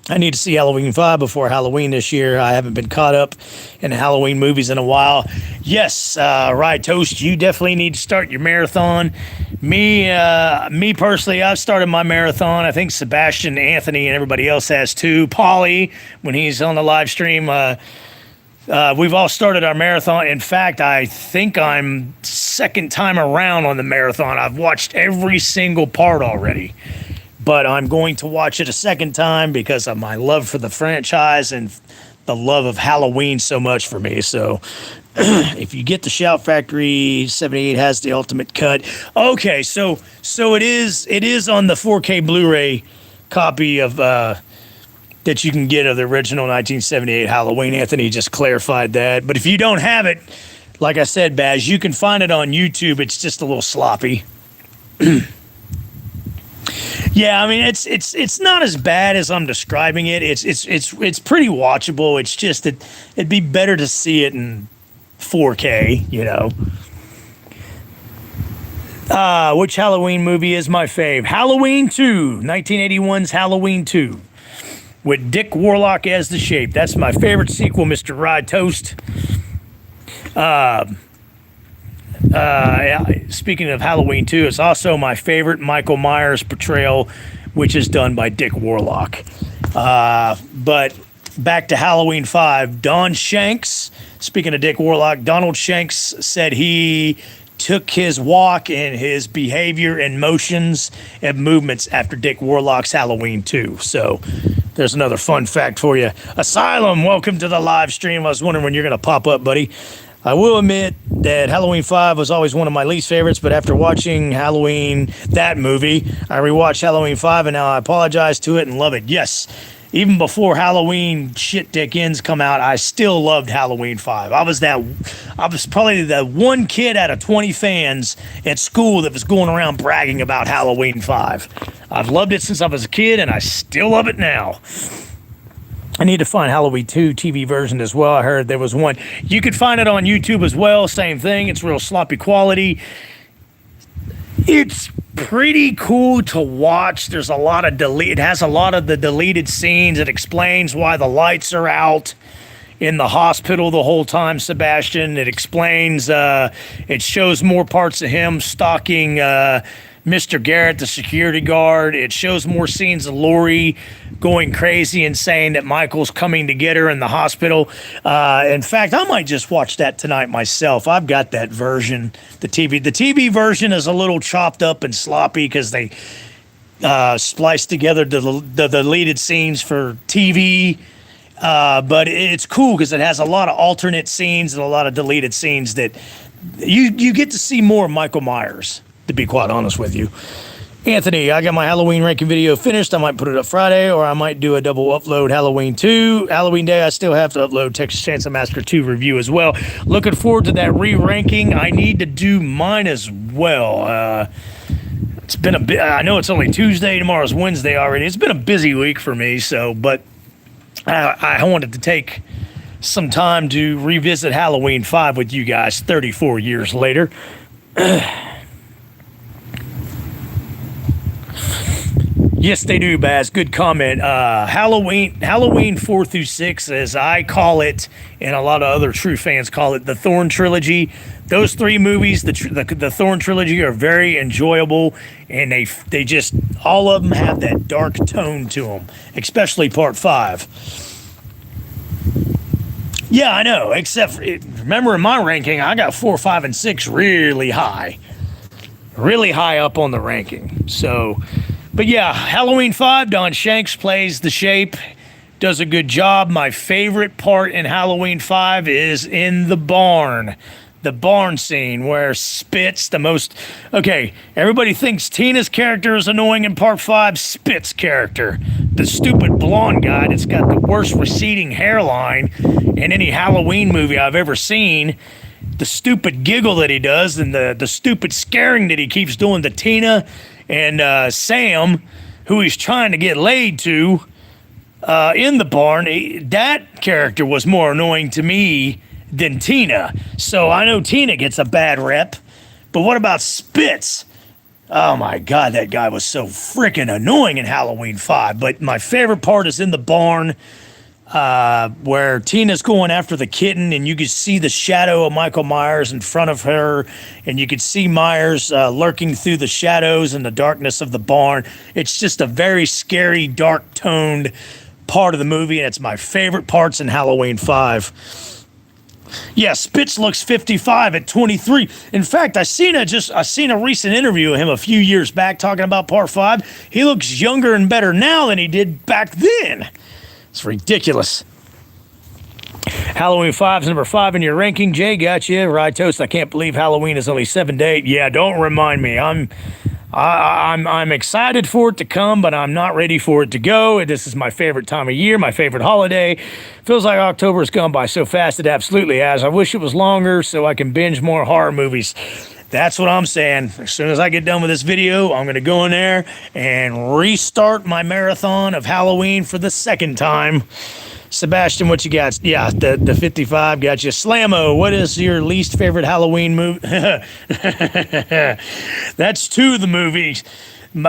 I need to see Halloween 5 before Halloween this year. I haven't been caught up in Halloween movies in a while. Yes, right, Toast, you definitely need to start your marathon. Me personally, I've started my marathon. I think Sebastian, Anthony, and everybody else has too. Paulie, when he's on the live stream, we've all started our marathon. In fact, I think I'm second time around on the marathon. I've watched every single part already. But I'm going to watch it a second time because of my love for the franchise and the love of Halloween so much for me. So if you get the Shout Factory, 78 has the ultimate cut. Okay, so it is on the 4K Blu-ray copy of that you can get of the original 1978 Halloween. Anthony just clarified that. But if you don't have it, like I said, Baz, you can find it on YouTube. It's just a little sloppy. Yeah, I mean it's not as bad as I'm describing it. It's pretty watchable. It's just that it'd be better to see it in 4K, you know. Which Halloween movie is my fave? Halloween 2, 1981's Halloween 2, with Dick Warlock as the Shape. That's my favorite sequel, Mr. Rye Toast. Speaking of Halloween 2, it's also my favorite Michael Myers portrayal, which is done by Dick Warlock. But back to Halloween 5, Don Shanks, speaking of Dick Warlock, Donald Shanks said he took his walk and his behavior and motions and movements after Dick Warlock's Halloween 2. So there's another fun fact for you. Asylum, welcome to the live stream. I was wondering when you're going to pop up, buddy. I will admit that Halloween 5 was always one of my least favorites, but after watching Halloween, that movie, I rewatched Halloween 5, and now I apologize to it and love it. Yes, even before Halloween Shit Dick Ends come out, I still loved Halloween 5. I was probably the one kid out of 20 fans at school that was going around bragging about Halloween 5. I've loved it since I was a kid, and I still love it now. I need to find Halloween 2 TV version as well. I heard there was one. You could find it on YouTube as well. Same thing. It's real sloppy quality. It's pretty cool to watch. There's a lot of it has a lot of the deleted scenes. It explains why the lights are out in the hospital the whole time, Sebastian. It explains, it shows more parts of him stalking Mr. Garrett, the security guard. It shows more scenes of Lori going crazy and saying that Michael's coming to get her in the hospital. In fact, I might just watch that tonight myself. I've got that version, the TV. The TV version is a little chopped up and sloppy because they spliced together the deleted scenes for TV. But it's cool because it has a lot of alternate scenes and a lot of deleted scenes that you get to see more of Michael Myers, to be quite honest with you. Anthony, I got my Halloween ranking video finished. I might put it up Friday, or I might do a double upload Halloween 2. Halloween Day, I still have to upload Texas Chainsaw Massacre 2 review as well. Looking forward to that re-ranking. I need to do mine as well. It's been a bit, I know it's only Tuesday, tomorrow's Wednesday already. It's been a busy week for me, but I wanted to take some time to revisit Halloween 5 with you guys 34 years later. Yes, they do, Baz. Good comment. Halloween 4 through 6, as I call it, and a lot of other true fans call it, the Thorn Trilogy. Those three movies, the Thorn Trilogy, are very enjoyable, and they just, all of them have that dark tone to them, especially Part 5. Yeah, I know, except for, remember in my ranking, I got 4, 5, and 6 really high up on the ranking. So But yeah, Halloween 5, Don Shanks plays the Shape, does a good job. My favorite part in Halloween 5 is in the barn. The barn scene where Spitz, the most... Okay, everybody thinks Tina's character is annoying in part 5. Spitz character, the stupid blonde guy that's got the worst receding hairline in any Halloween movie I've ever seen. The stupid giggle that he does and the stupid scaring that he keeps doing to Tina and Sam, who he's trying to get laid to in the barn. That character was more annoying to me than Tina. So I know Tina gets a bad rep, but what about Spitz? Oh my God, that guy was so freaking annoying in Halloween 5. But my favorite part is in the barn where Tina's going after the kitten and you can see the shadow of Michael Myers in front of her and you can see Myers lurking through the shadows and the darkness of the barn. It's just a very scary, dark-toned part of the movie, and it's my favorite parts in Halloween 5. Yeah, Spitz looks 55 at 23. In fact, I seen a recent interview of him a few years back talking about part 5. He looks younger and better now than he did back then. It's ridiculous. Halloween 5 is number 5 in your ranking. Jay, got you. Rye Toast, I can't believe Halloween is only 7 to 8. Yeah, don't remind me. I'm excited for it to come, but I'm not ready for it to go. This is my favorite time of year, my favorite holiday. Feels like October has gone by so fast. It absolutely has. I wish it was longer so I can binge more horror movies. That's what I'm saying. As soon as I get done with this video, I'm going to go in there and restart my marathon of Halloween for the second time. Sebastian, what you got? Yeah, the 55 got you. Slammo, what is your least favorite Halloween movie? That's 2 of the movies. 4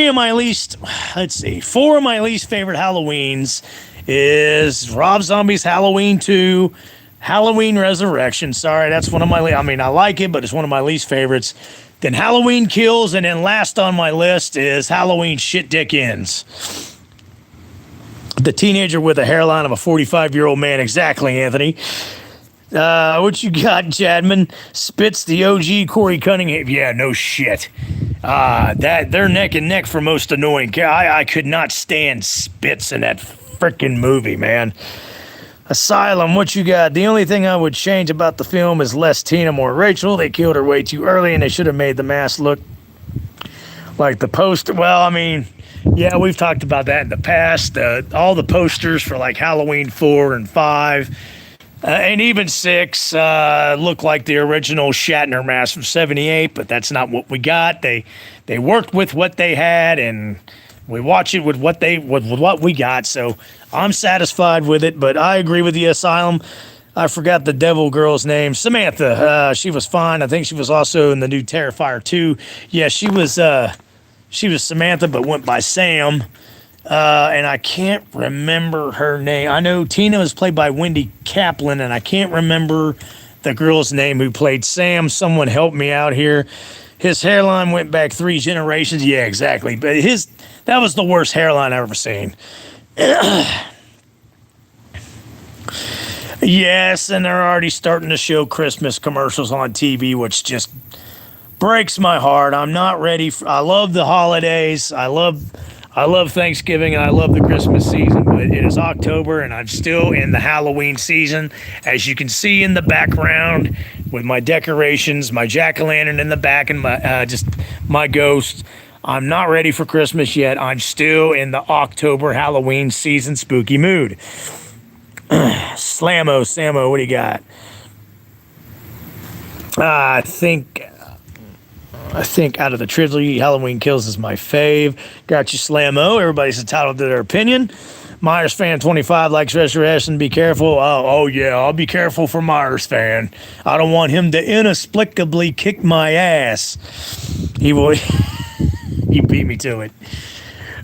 of my least favorite Halloweens is Rob Zombie's Halloween 2, Halloween Resurrection. Sorry, that's one of my... I mean, I like it, but it's one of my least favorites. Then Halloween Kills, and then last on my list is Halloween Shit Dick Ends. The teenager with a hairline of a 45-year-old man. Exactly, Anthony. What you got, Chadman? Spitz, the OG, Corey Cunningham. Yeah, no shit. They're neck and neck for most annoying. I could not stand Spitz in that freaking movie, man. Asylum, what you got? The only thing I would change about the film is less Tina, more Rachel. They killed her way too early, and they should have made the mask look like the poster. Well, I mean... Yeah, we've talked about that in the past. All the posters for like Halloween 4 and 5 and even 6 look like the original Shatner mask from 78, but that's not what we got. They worked with what they had, and we watch it with what we got. So I'm satisfied with it, but I agree with the Asylum. I forgot the devil girl's name. Samantha. She was fine. I think she was also in the new Terrifier 2. Yeah, she was Samantha, but went by Sam. And I can't remember her name. I know Tina was played by Wendy Kaplan, and I can't remember the girl's name who played Sam. Someone help me out here. His hairline went back 3 generations. Yeah, exactly. But that was the worst hairline I've ever seen. Yes, and they're already starting to show Christmas commercials on TV, which just breaks my heart. I'm not ready. I love the holidays. I love Thanksgiving, and I love the Christmas season, but it is October, and I'm still in the Halloween season. As you can see in the background with my decorations, my jack-o'-lantern in the back, and my ghost. I'm not ready for Christmas yet. I'm still in the October Halloween season spooky mood. Samo, what do you got? I think out of the trilogy, Halloween Kills is my fave. Got you, Slammo. Everybody's entitled to their opinion. Myers fan 25 likes Resurrection. Be careful. Oh yeah, I'll be careful for Myers fan. I don't want him to inexplicably kick my ass. He will. He beat me to it.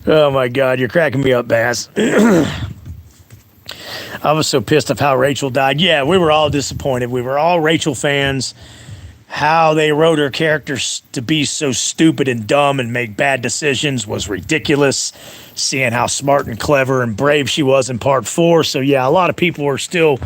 Oh my God, you're cracking me up, Bass. I was so pissed of how Rachel died. Yeah, we were all disappointed. We were all Rachel fans. How they wrote her characters to be so stupid and dumb and make bad decisions was ridiculous. Seeing how smart and clever and brave she was in part 4. So yeah, a lot of people are still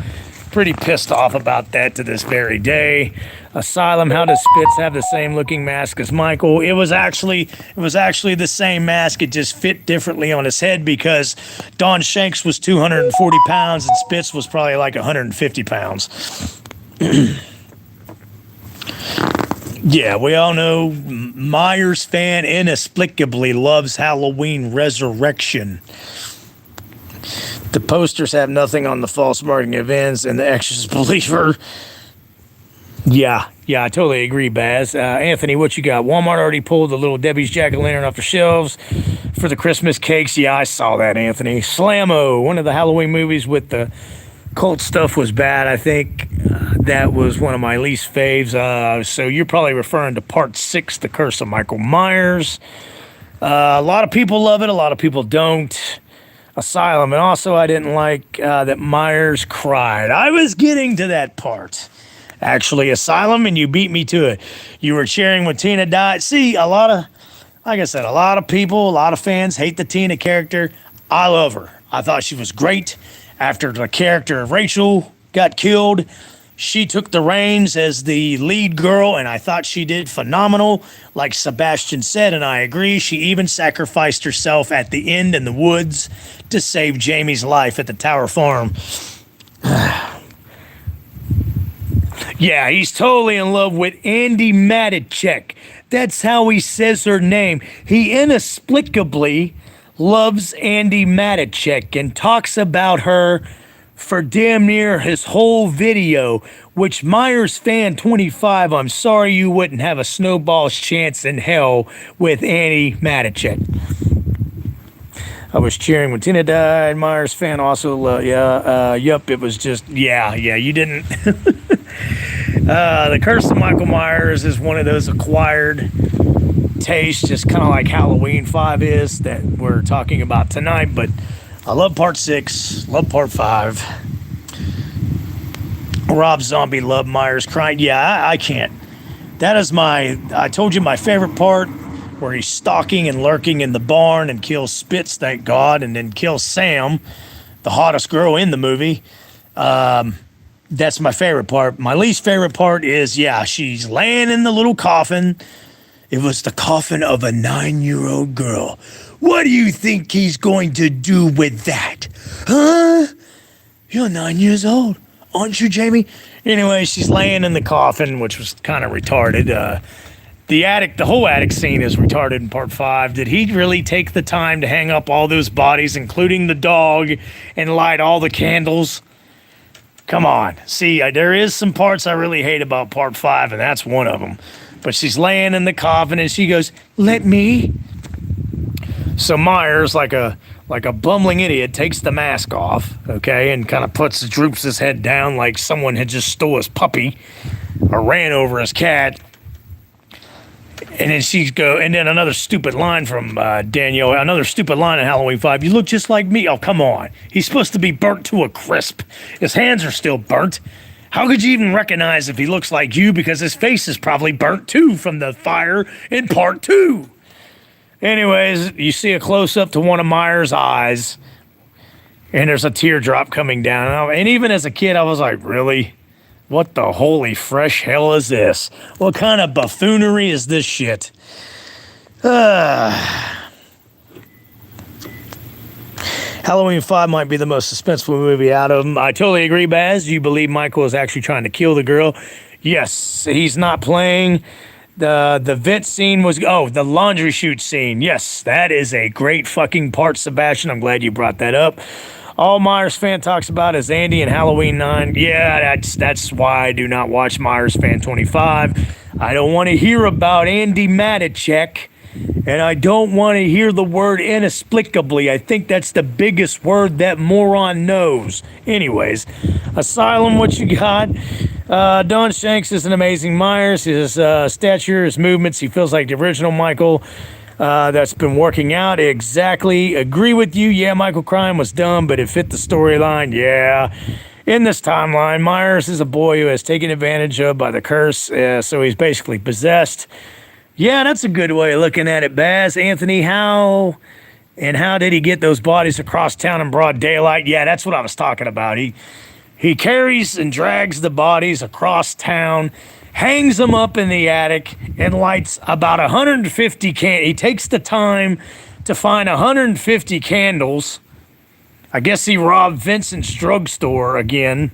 pretty pissed off about that to this very day. Asylum, how does Spitz have the same looking mask as Michael? It was actually the same mask. It just fit differently on his head because Don Shanks was 240 pounds and Spitz was probably like 150 pounds. Yeah, we all know Myers fan inexplicably loves Halloween Resurrection. The posters have nothing on the false marketing events and the Exorcist believer. Yeah, I totally agree, Baz. Anthony, what you got? Walmart already pulled the Little Debbie's jack-o'-lantern off the shelves for the Christmas cakes. Yeah, I saw that, Anthony. Slammo, one of the Halloween movies with the cult stuff was bad. I think that was one of my least faves. So you're probably referring to Part 6, The Curse of Michael Myers. A lot of people love it. A lot of people don't. Asylum. And also I didn't like that Myers cried. I was getting to that part. Actually, Asylum, and you beat me to it. You were cheering when Tina died. See, like I said, a lot of people, a lot of fans hate the Tina character. I love her. I thought she was great. After the character of Rachel got killed, she took the reins as the lead girl, and I thought she did phenomenal. Like Sebastian said, and I agree, she even sacrificed herself at the end in the woods to save Jamie's life at the Tower Farm. Yeah, he's totally in love with Andy Matichek. That's how he says her name. He inexplicably loves Andy Matichek and talks about her for damn near his whole video, which Myers fan 25, I'm sorry you wouldn't have a snowball's chance in hell with Andy Matichek. I was cheering when Tina died. Myers fan also, yup, it was just, you didn't. The Curse of Michael Myers is one of those acquired tastes, just kind of like Halloween 5 is, that we're talking about tonight, but I love Part 6, love Part 5. Rob Zombie loved Myers crying. Yeah, I can't. That is I told you my favorite part, where he's stalking and lurking in the barn and kills Spitz, thank God, and then kills Sam, the hottest girl in the movie. That's my favorite part. My least favorite part is, she's laying in the little coffin. It was the coffin of a 9-year-old girl. What do you think he's going to do with that? Huh? You're 9 years old, aren't you, Jamie? Anyway, she's laying in the coffin, which was kind of retarded. The whole attic scene is retarded in Part 5. Did he really take the time to hang up all those bodies, including the dog, and light all the candles? Come on. See, there is some parts I really hate about Part 5, and that's one of them. But she's laying in the coffin, and she goes, "Let me." So Myers, like a bumbling idiot, takes the mask off, okay, and kind of droops his head down like someone had just stole his puppy or ran over his cat. And then another stupid line from Danielle, another stupid line in Halloween 5. "You look just like me." Oh, come on. He's supposed to be burnt to a crisp. His hands are still burnt. How could you even recognize if he looks like you? Because his face is probably burnt too from the fire in Part 2. Anyways, you see a close-up to one of Myers' eyes, and there's a teardrop coming down. And even as a kid, I was like, really? What the holy fresh hell is this? What kind of buffoonery is this shit? Halloween 5 might be the most suspenseful movie out of them. I totally agree, Baz. Do you believe Michael is actually trying to kill the girl? Yes, he's not playing. The vent scene was, the laundry chute scene. Yes, that is a great fucking part, Sebastian. I'm glad you brought that up. All Myers fan talks about is Andy and Halloween 9. Yeah, that's why I do not watch Myers fan 25. I don't want to hear about Andy Matichek, and I don't want to hear the word inexplicably. I think that's the biggest word that moron knows. Anyways, Asylum, what you got? Don Shanks is an amazing Myers. His stature, his movements, he feels like the original Michael. That's been working out. Exactly. Agree with you. Yeah, Michael crying was dumb, but it fit the storyline. Yeah. In this timeline, Myers is a boy who has taken advantage of by the curse, so he's basically possessed. Yeah, that's a good way of looking at it, Baz. Anthony, how did he get those bodies across town in broad daylight? Yeah, that's what I was talking about. He carries and drags the bodies across town, hangs them up in the attic, and lights about 150 He takes the time to find 150 candles. I guess he robbed Vincent's drugstore again,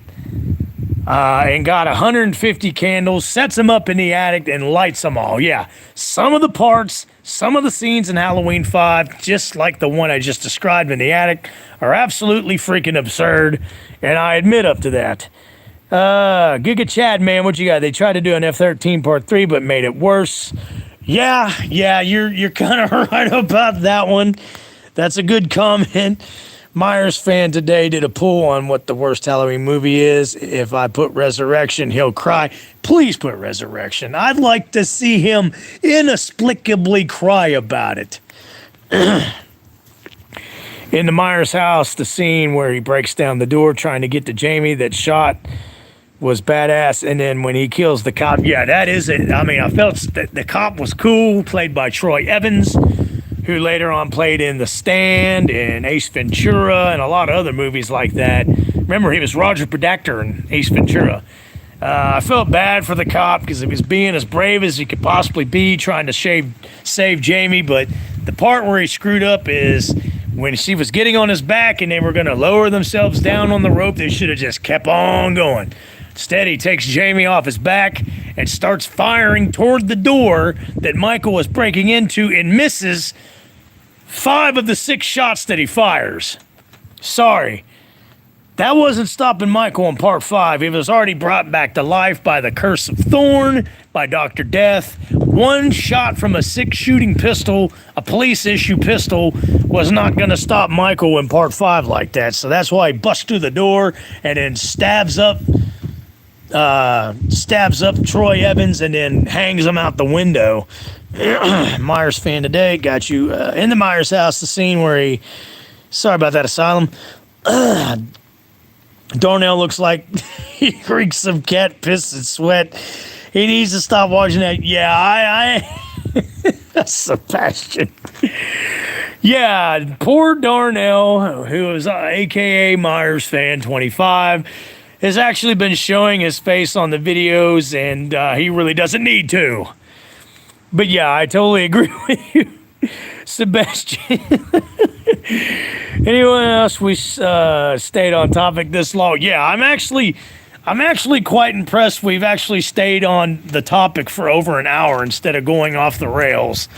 and got 150 candles, sets them up in the attic, and lights them all. Yeah, some of the parts, some of the scenes in Halloween 5, just like the one I just described in the attic, are absolutely freaking absurd, and I admit up to that. Giga Chad, man, what you got? They tried to do an F-13 Part 3, but made it worse. Yeah, you're kind of right about that one. That's a good comment. Myers fan today did a poll on what the worst Halloween movie is. If I put Resurrection, he'll cry. Please put Resurrection. I'd like to see him inexplicably cry about it. In the Myers house, the scene where he breaks down the door trying to get to Jamie, that shot was badass. And then when he kills the cop, yeah, that is it. I mean, I felt that the cop was cool, played by Troy Evans, who later on played in The Stand and Ace Ventura and a lot of other movies like that. Remember, he was Roger Predactor in Ace Ventura. I felt bad for the cop because he was being as brave as he could possibly be, trying to save Jamie. But the part where he screwed up is when she was getting on his back and they were going to lower themselves down on the rope. They should have just kept on going. Instead, he takes Jamie off his back and starts firing toward the door that Michael was breaking into and misses 5 of the 6 shots that he fires. Sorry. That wasn't stopping Michael in Part 5. He was already brought back to life by the Curse of Thorn, by Dr. Death. 1 shot from a 6-shooting pistol, a police-issue pistol, was not going to stop Michael in Part 5 like that. So that's why he busts through the door and then stabs up Troy Evans and then hangs him out the window. Myers fan today got you in the Myers house. The scene where he, sorry about that, Asylum. Darnell looks like he reeks of cat piss and sweat. He needs to stop watching that. Yeah, I Sebastian. Yeah, poor Darnell, who is AKA Myers fan 25. Has actually been showing his face on the videos, and he really doesn't need to. But yeah, I totally agree with you, Sebastian. Anyone else we stayed on topic this long? Yeah, I'm actually quite impressed. We've actually stayed on the topic for over an hour instead of going off the rails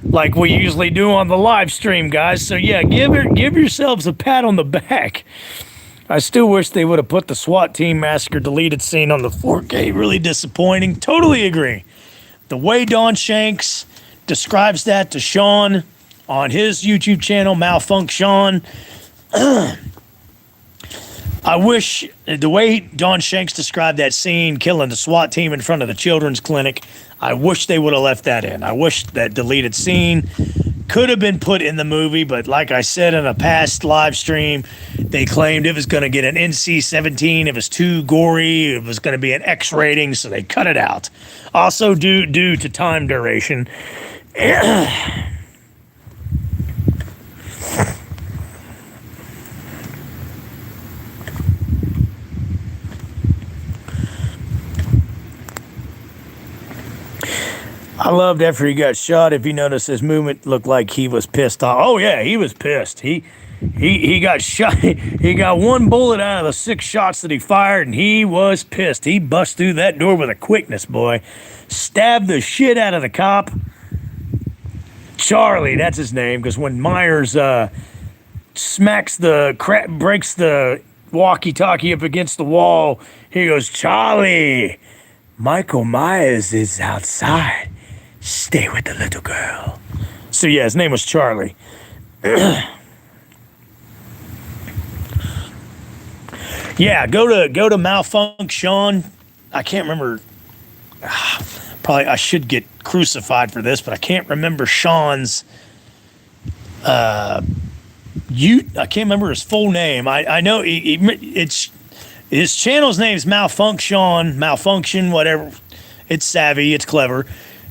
like we usually do on the live stream, guys. So yeah, give yourselves a pat on the back. I still wish they would have put the SWAT team massacre deleted scene on the 4K. Really disappointing. Totally agree. The way Don Shanks describes that to Sean on his YouTube channel, Malfunction. I wish the way Don Shanks described that scene, killing the SWAT team in front of the children's clinic, I wish they would have left that in. I wish that deleted scene could have been put in the movie, but like I said in a past live stream, they claimed it was going to get an NC-17. It was too gory. It was going to be an X rating, so they cut it out. Also due to time duration. I loved after he got shot. If you notice, his movement looked like he was pissed off. Oh yeah, he was pissed. He got shot. He got 1 bullet out of the 6 shots that he fired, and he was pissed. He bust through that door with a quickness, boy. Stabbed the shit out of the cop. Charlie, that's his name, because when Myers breaks the walkie-talkie up against the wall, he goes, "Charlie, Michael Myers is outside. Stay with the little girl." So yeah, his name was Charlie. Yeah, go to Malfunction. I can't remember. Probably I should get crucified for this, but I can't remember Sean's. I can't remember his full name. I know it's his channel's name is Malfunction, whatever. It's savvy, it's clever.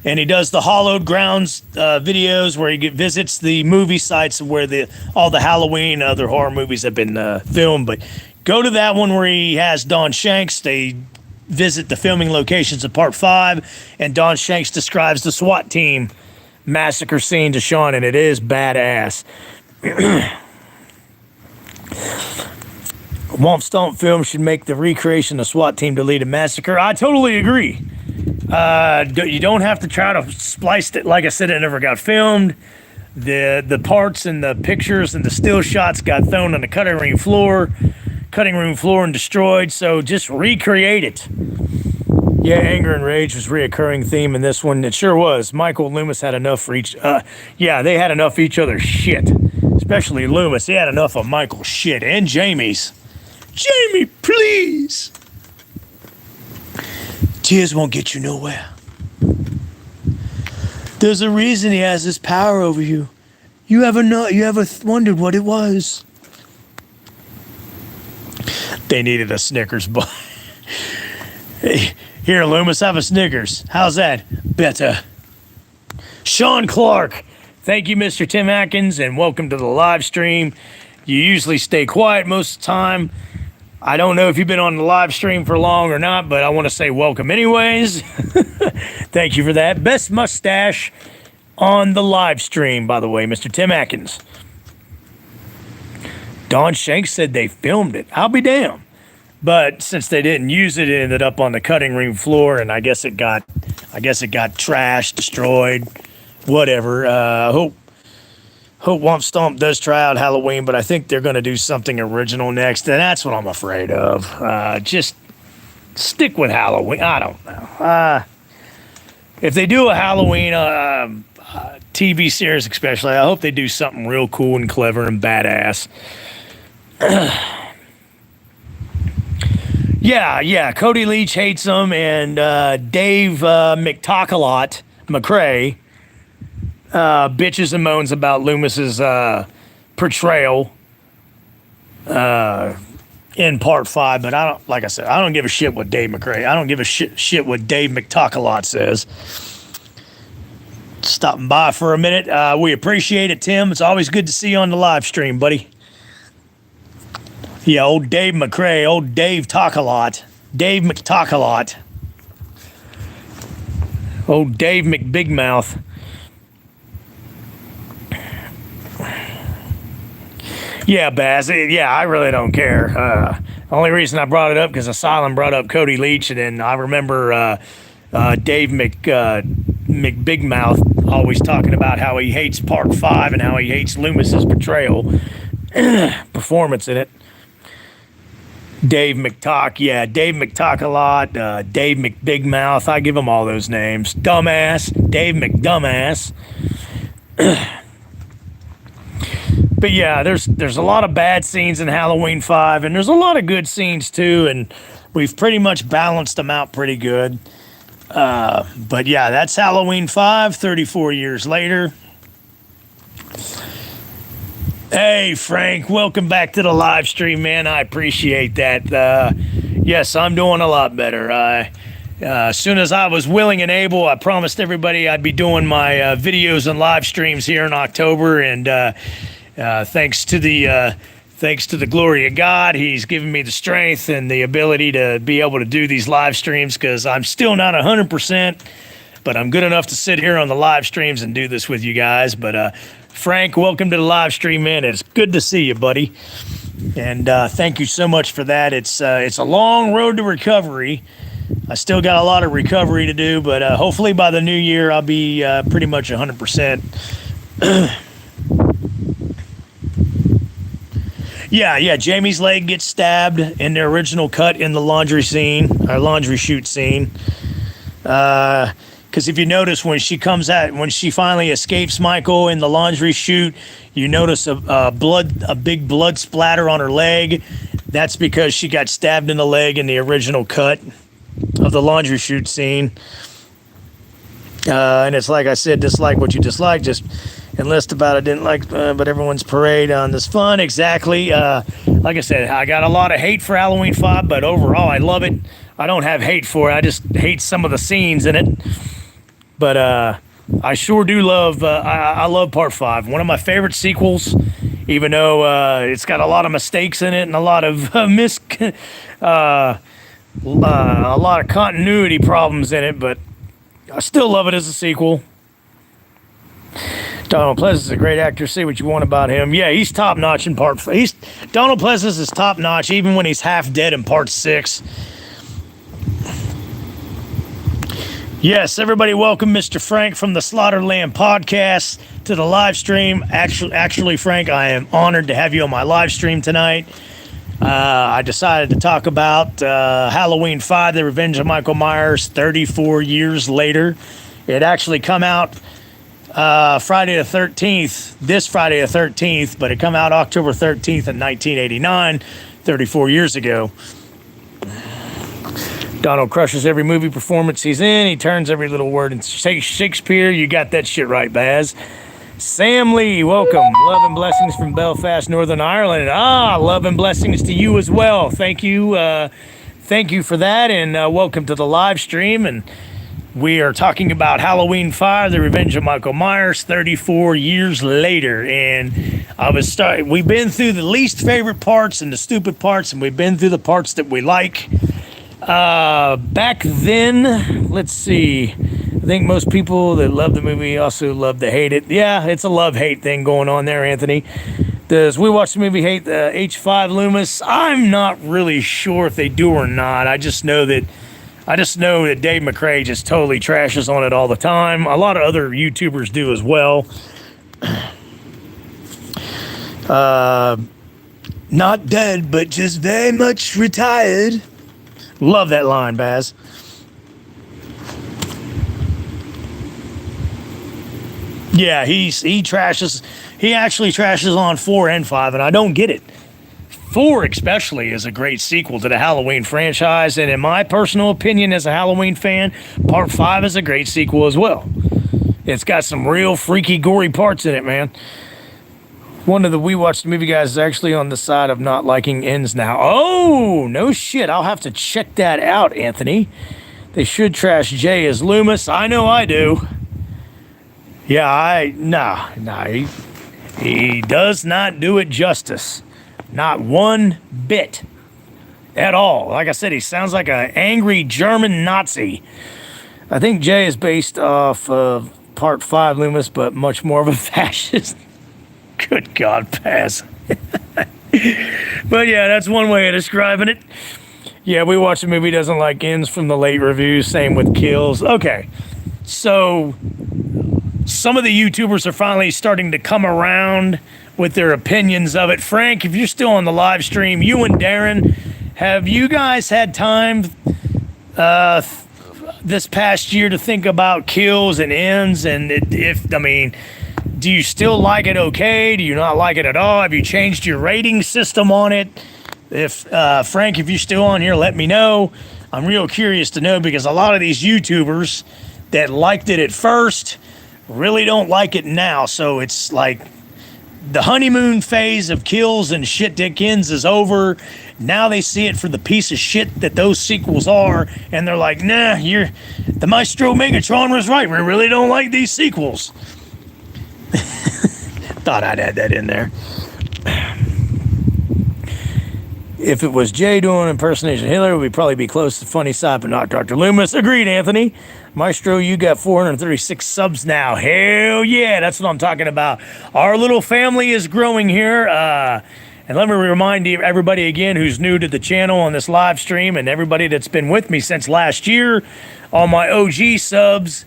And he does the Hallowed Grounds videos where he visits the movie sites where all the Halloween and other horror movies have been filmed. But Go to that one where he has Don Shanks. They visit the filming locations of Part 5, and Don Shanks describes the SWAT team massacre scene to Sean, and it is badass. Womp Stomp film should make the recreation of SWAT team deleted massacre. I totally agree. You don't have to try to splice it. Like I said, it never got filmed. The parts and the pictures and the still shots got thrown on the cutting room floor and destroyed. So just recreate it. Yeah, anger and rage was a reoccurring theme in this one. It sure was. Michael and Loomis had enough for each. Yeah, they had enough of each other's shit. Especially Loomis. He had enough of Michael's shit and Jamie's. Jamie, please. Tears won't get you nowhere. There's a reason he has this power over you. You ever wondered what it was? They needed a Snickers bar. Hey, here, Loomis, have a Snickers. How's that? Better. Sean Clark. Thank you, Mr. Tim Atkins, and welcome to the live stream. You usually stay quiet most of the time. I don't know if you've been on the live stream for long or not, but I want to say welcome anyways. Thank you for that. Best mustache on the live stream, by the way, Mr. Tim Atkins. Don Shanks said they filmed it. I'll be damned. But since they didn't use it, it ended up on the cutting room floor, and I guess it got trashed, destroyed, whatever. Hope Womp Stomp does try out Halloween, but I think they're going to do something original next, and that's what I'm afraid of. Just stick with Halloween. I don't know. If they do a Halloween TV series especially, I hope they do something real cool and clever and badass. Yeah, Cody Leach hates them, and Dave McTalkalot, McCrae, bitches and moans about Loomis's portrayal in Part 5, but I don't give a shit what Dave McCrae. I don't give a shit what Dave McTalkalot says. Stopping by for a minute. We appreciate it, Tim. It's always good to see you on the live stream, buddy. Yeah, old Dave McCrae, old Dave Talkalot. Dave McTalkalot. Old Dave McBigmouth. Yeah, Baz. Yeah, I really don't care. Only reason I brought it up because Asylum brought up Cody Leach, and then I remember Dave McBigmouth always talking about how he hates Part 5 and how he hates Loomis's portrayal, performance in it. Dave McTalk, yeah, Dave McTalk a lot, Dave McBigmouth, I give him all those names. Dumbass, Dave McDumbass. But yeah, there's a lot of bad scenes in Halloween 5, and there's a lot of good scenes too, and we've pretty much balanced them out pretty good. But yeah, that's Halloween 5, 34 years later. Hey, Frank, welcome back to the live stream, man. I appreciate that. Yes, I'm doing a lot better. As soon as I was willing and able, I promised everybody I'd be doing my videos and live streams here in October, and thanks to the glory of God, He's given me the strength and the ability to be able to do these live streams, because I'm still not 100%, but I'm good enough to sit here on the live streams and do this with you guys. But Frank, welcome to the live stream, man. It's good to see you, buddy. And thank you so much for that. It's a long road to recovery. I still got a lot of recovery to do, but hopefully by the new year, I'll be pretty much 100%. Yeah, Jamie's leg gets stabbed in the original cut in the laundry shoot scene. Because if you notice, when she finally escapes Michael in the laundry chute, you notice a big blood splatter on her leg. That's because she got stabbed in the leg in the original cut of the laundry chute scene. And it's like I said, dislike what you dislike. Just enlist about it. Didn't like, but everyone's parade on this fun. Exactly. Like I said, I got a lot of hate for Halloween 5, but overall, I love it. I don't have hate for it. I just hate some of the scenes in it. But I sure do love. I love Part 5. One of my favorite sequels even though it's got a lot of mistakes in it and a lot of a lot of continuity problems in it, but I still love it as a sequel. Donald Pleasance is a great actor. Say what you want about him. Yeah, he's top notch in part. Donald Pleasance is top notch even when he's half dead in part 6. Yes, everybody, welcome Mr. Frank from the Slaughterland podcast to the live stream. Actually, Frank, I am honored to have you on my live stream tonight. I decided to talk about Halloween 5: The Revenge of Michael Myers 34 years later. It actually come out Friday the 13th, this Friday the 13th, but it come out October 13th in 1989, 34 years ago. Donald crushes every movie performance he's in. He turns every little word in Shakespeare. You got that shit right, Baz. Sam Lee, welcome. Love and blessings from Belfast, Northern Ireland. Love and blessings to you as well. Thank you for that, and welcome to the live stream. And we are talking about Halloween 5: The Revenge of Michael Myers 34 years later. And we've been through the least favorite parts and the stupid parts, and we've been through the parts that we like. Back then, let's see, I think most people that love the movie also love to hate it. Yeah, it's a love-hate thing going on there, Anthony. Does We Watch the Movie hate the H5 Loomis? I'm not really sure if they do or not. I just know that Dave McRae just totally trashes on it all the time. A lot of other YouTubers do as well. Not dead, but just very much retired. Love that line, Baz. Yeah, he trashes. He actually trashes on 4 and 5, and I don't get it. 4 especially is a great sequel to the Halloween franchise, and in my personal opinion as a Halloween fan, part 5 is a great sequel as well. It's got some real freaky, gory parts in it, man. One of the We Watch the Movie guys is actually on the side of not liking ends now. Oh, no shit. I'll have to check that out, Anthony. They should trash Jay as Loomis. I know I do. Yeah, he does not do it justice. Not one bit at all. Like I said, he sounds like an angry German Nazi. I think Jay is based off of part 5 Loomis, but much more of a fascist. Good God, Paz. But yeah, that's one way of describing it. Yeah, We Watch the Movie doesn't like ends from the late reviews. Same with kills. Okay, so some of the YouTubers are finally starting to come around with their opinions of it. Frank, if you're still on the live stream, you and Darren, have you guys had time this past year to think about kills and ends? And do you still like it okay? Do you not like it at all? Have you changed your rating system on it? Frank, if you're still on here, let me know. I'm real curious to know, because a lot of these YouTubers that liked it at first really don't like it now. So it's like the honeymoon phase of kills and shit dick ends is over. Now they see it for the piece of shit that those sequels are, and they're like, nah, the Maestro Megatron was right. We really don't like these sequels. Thought I'd add that in there. If it was Jay doing impersonation of Hitler, we'd probably be close to the funny side, but not Dr. Loomis. Agreed, Anthony. Maestro, you got 436 subs now. Hell yeah, that's what I'm talking about. Our little family is growing here. And let me remind everybody again who's new to the channel on this live stream, and everybody that's been with me since last year, all my OG subs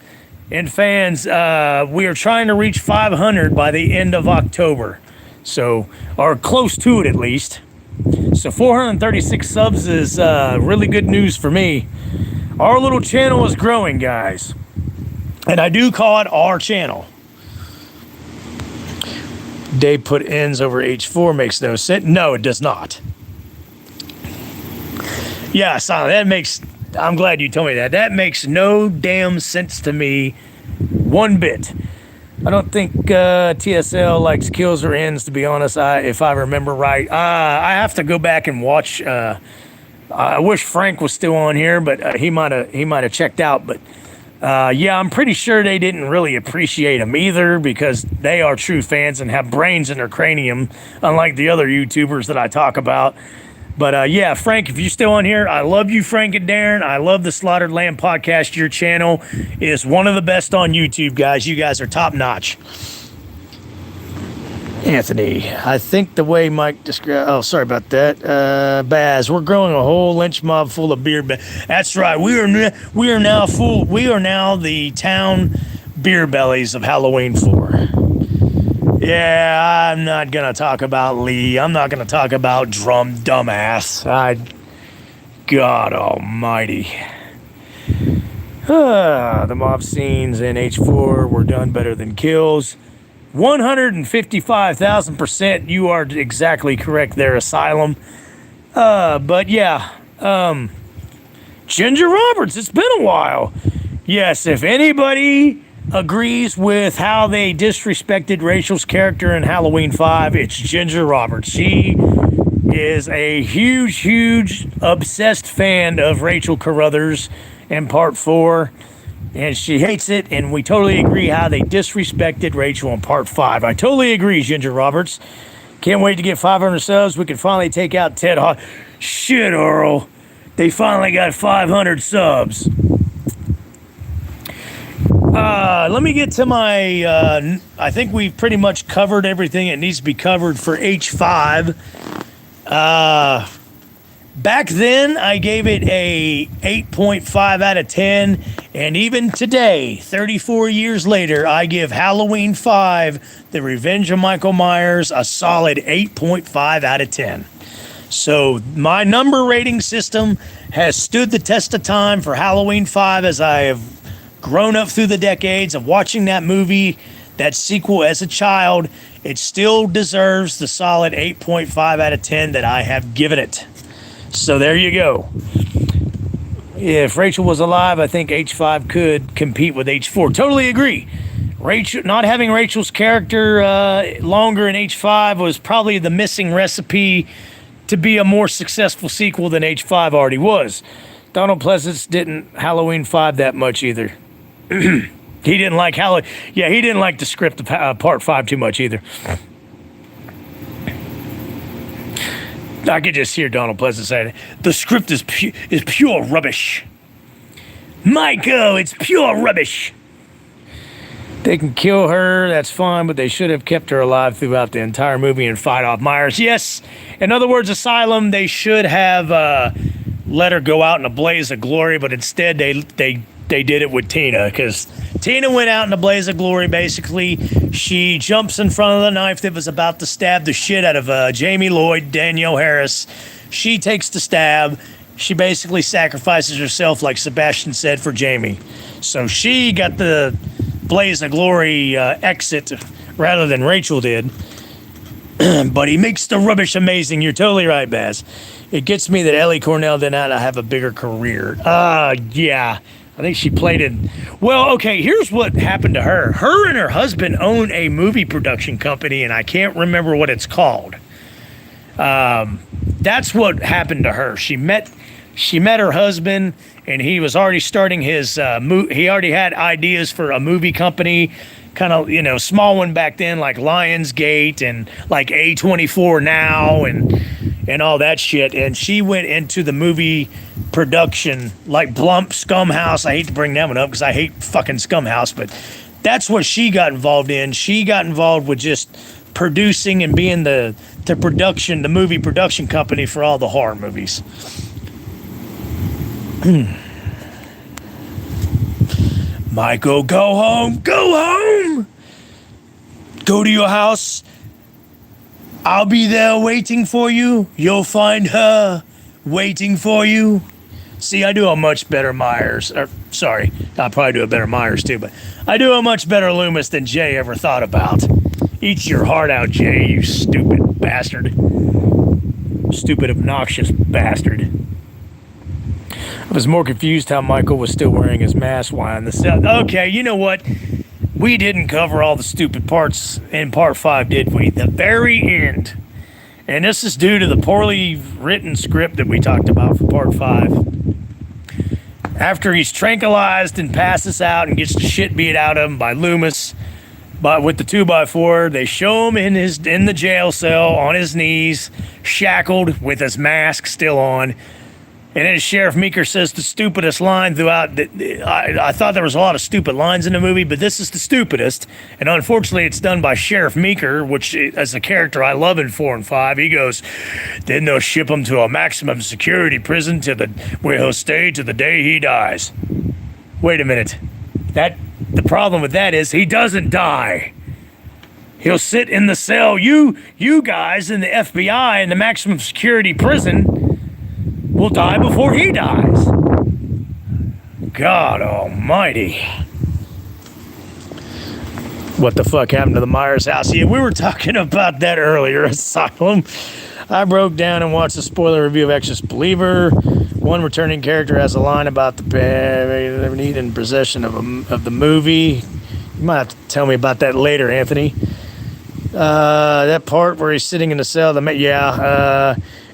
and fans, we are trying to reach 500 by the end of October. So, or close to it at least. So 436 subs is really good news for me. Our little channel is growing, guys. And I do call it our channel. Dave put ends over H4 makes no sense. No, it does not. Yeah, so I'm glad you told me that. That makes no damn sense to me one bit. I don't think TSL likes kills or ends, to be honest, if I remember right. I have to go back and watch. I wish Frank was still on here, but he might have checked out. But Yeah, I'm pretty sure they didn't really appreciate him either because they are true fans and have brains in their cranium, unlike the other YouTubers that I talk about. But yeah, Frank, if you're still on here, I love you, Frank and Darren. I love the Slaughtered Lamb podcast. Your channel is one of the best on YouTube, guys. You guys are top notch. Anthony, I think the way Mike described. Oh, sorry about that. Baz, we're growing a whole lynch mob full of beer. That's right. We are now full. We are now the town beer bellies of Halloween 4. Yeah, I'm not gonna talk about Lee. I'm not gonna talk about Drum Dumbass. God Almighty. The mob scenes in H4 were done better than kills. 155,000%. You are exactly correct there, Asylum. But yeah, Ginger Roberts. It's been a while. Yes, if anybody agrees with how they disrespected Rachel's character in Halloween 5, it's Ginger Roberts. She is a huge, obsessed fan of Rachel Carruthers in Part 4, and she hates it, and we totally agree how they disrespected Rachel in Part 5. I totally agree, Ginger Roberts. Can't wait to get 500 subs. We can finally take out Ted Hawk. Shit, Earl. They finally got 500 subs. Let me get to my, I think we've pretty much covered everything that needs to be covered for H5. Back then, I gave it a 8.5 out of 10, and even today, 34 years later, I give Halloween 5, The Revenge of Michael Myers, a solid 8.5 out of 10. So my number rating system has stood the test of time for Halloween 5 as I have grown up through the decades of watching that movie, that sequel as a child. It still deserves the solid 8.5 out of 10 that I have given it. So there you go. If Rachel was alive, I think H5 could compete with H4. Totally agree. Rachel, not having Rachel's character longer in H5 was probably the missing recipe to be a more successful sequel than H5 already was. Donald Pleasance didn't Halloween 5 that much either. He didn't like he didn't like the script of Part 5 too much either. I could just hear Donald Pleasance saying, the script is pure rubbish. Michael, it's pure rubbish. They can kill her, that's fine, but they should have kept her alive throughout the entire movie and fight off Myers. Yes, in other words, Asylum, they should have let her go out in a blaze of glory, but instead they did it with Tina, because Tina went out in a blaze of glory, basically. She jumps in front of the knife that was about to stab the shit out of Jamie Lloyd, Danielle Harris. She takes the stab. She basically sacrifices herself, like Sebastian said, for Jamie. So she got the blaze of glory exit rather than Rachel did. But he makes the rubbish amazing. You're totally right, Baz. It gets me that Ellie Cornell did not have a bigger career. Yeah. I think she played in... Well, okay, here's what happened to her. Her and her husband own a movie production company, and I can't remember what it's called. That's what happened to her. She met her husband, and he was already starting his... he already had ideas for a movie company, kind of, small one back then, like Lionsgate and like A24 Now and all that shit. And she went into the movie production, like Blump, Scumhouse. I hate to bring that one up because I hate fucking Scumhouse, but that's what she got involved in. She got involved with just producing and being the movie production company for all the horror movies. Michael, go home. Go home. Go to your house. I'll be there waiting for you. You'll find her waiting for you. See, I do a much better Myers. Sorry, I probably do a better Myers too, but I do a much better Loomis than Jay ever thought about. Eat your heart out, Jay, you stupid bastard. Stupid, obnoxious bastard. I was more confused how Michael was still wearing his mask while in the cell. Okay, you know what? We didn't cover all the stupid parts in Part 5, did we? The very end. And this is due to the poorly written script that we talked about for Part 5. After he's tranquilized and passes out and gets the shit beat out of him by Loomis, but with the 2x4, they show him in the jail cell on his knees, shackled with his mask still on. And then Sheriff Meeker says the stupidest line throughout. I thought there was a lot of stupid lines in the movie, but this is the stupidest. And unfortunately, it's done by Sheriff Meeker, which as a character I love in 4 and 5. He goes, then they'll ship him to a maximum security prison where he'll stay to the day he dies. Wait a minute. The problem with that is he doesn't die. He'll sit in the cell. You guys in the FBI in the maximum security prison will die before he dies. God almighty. What the fuck happened to the Myers house? Yeah, we were talking about that earlier, Asylum. I broke down and watched a spoiler review of Exorcist Believer. One returning character has a line about the need and possession of the movie. You might have to tell me about that later, Anthony. That part where he's sitting in the cell,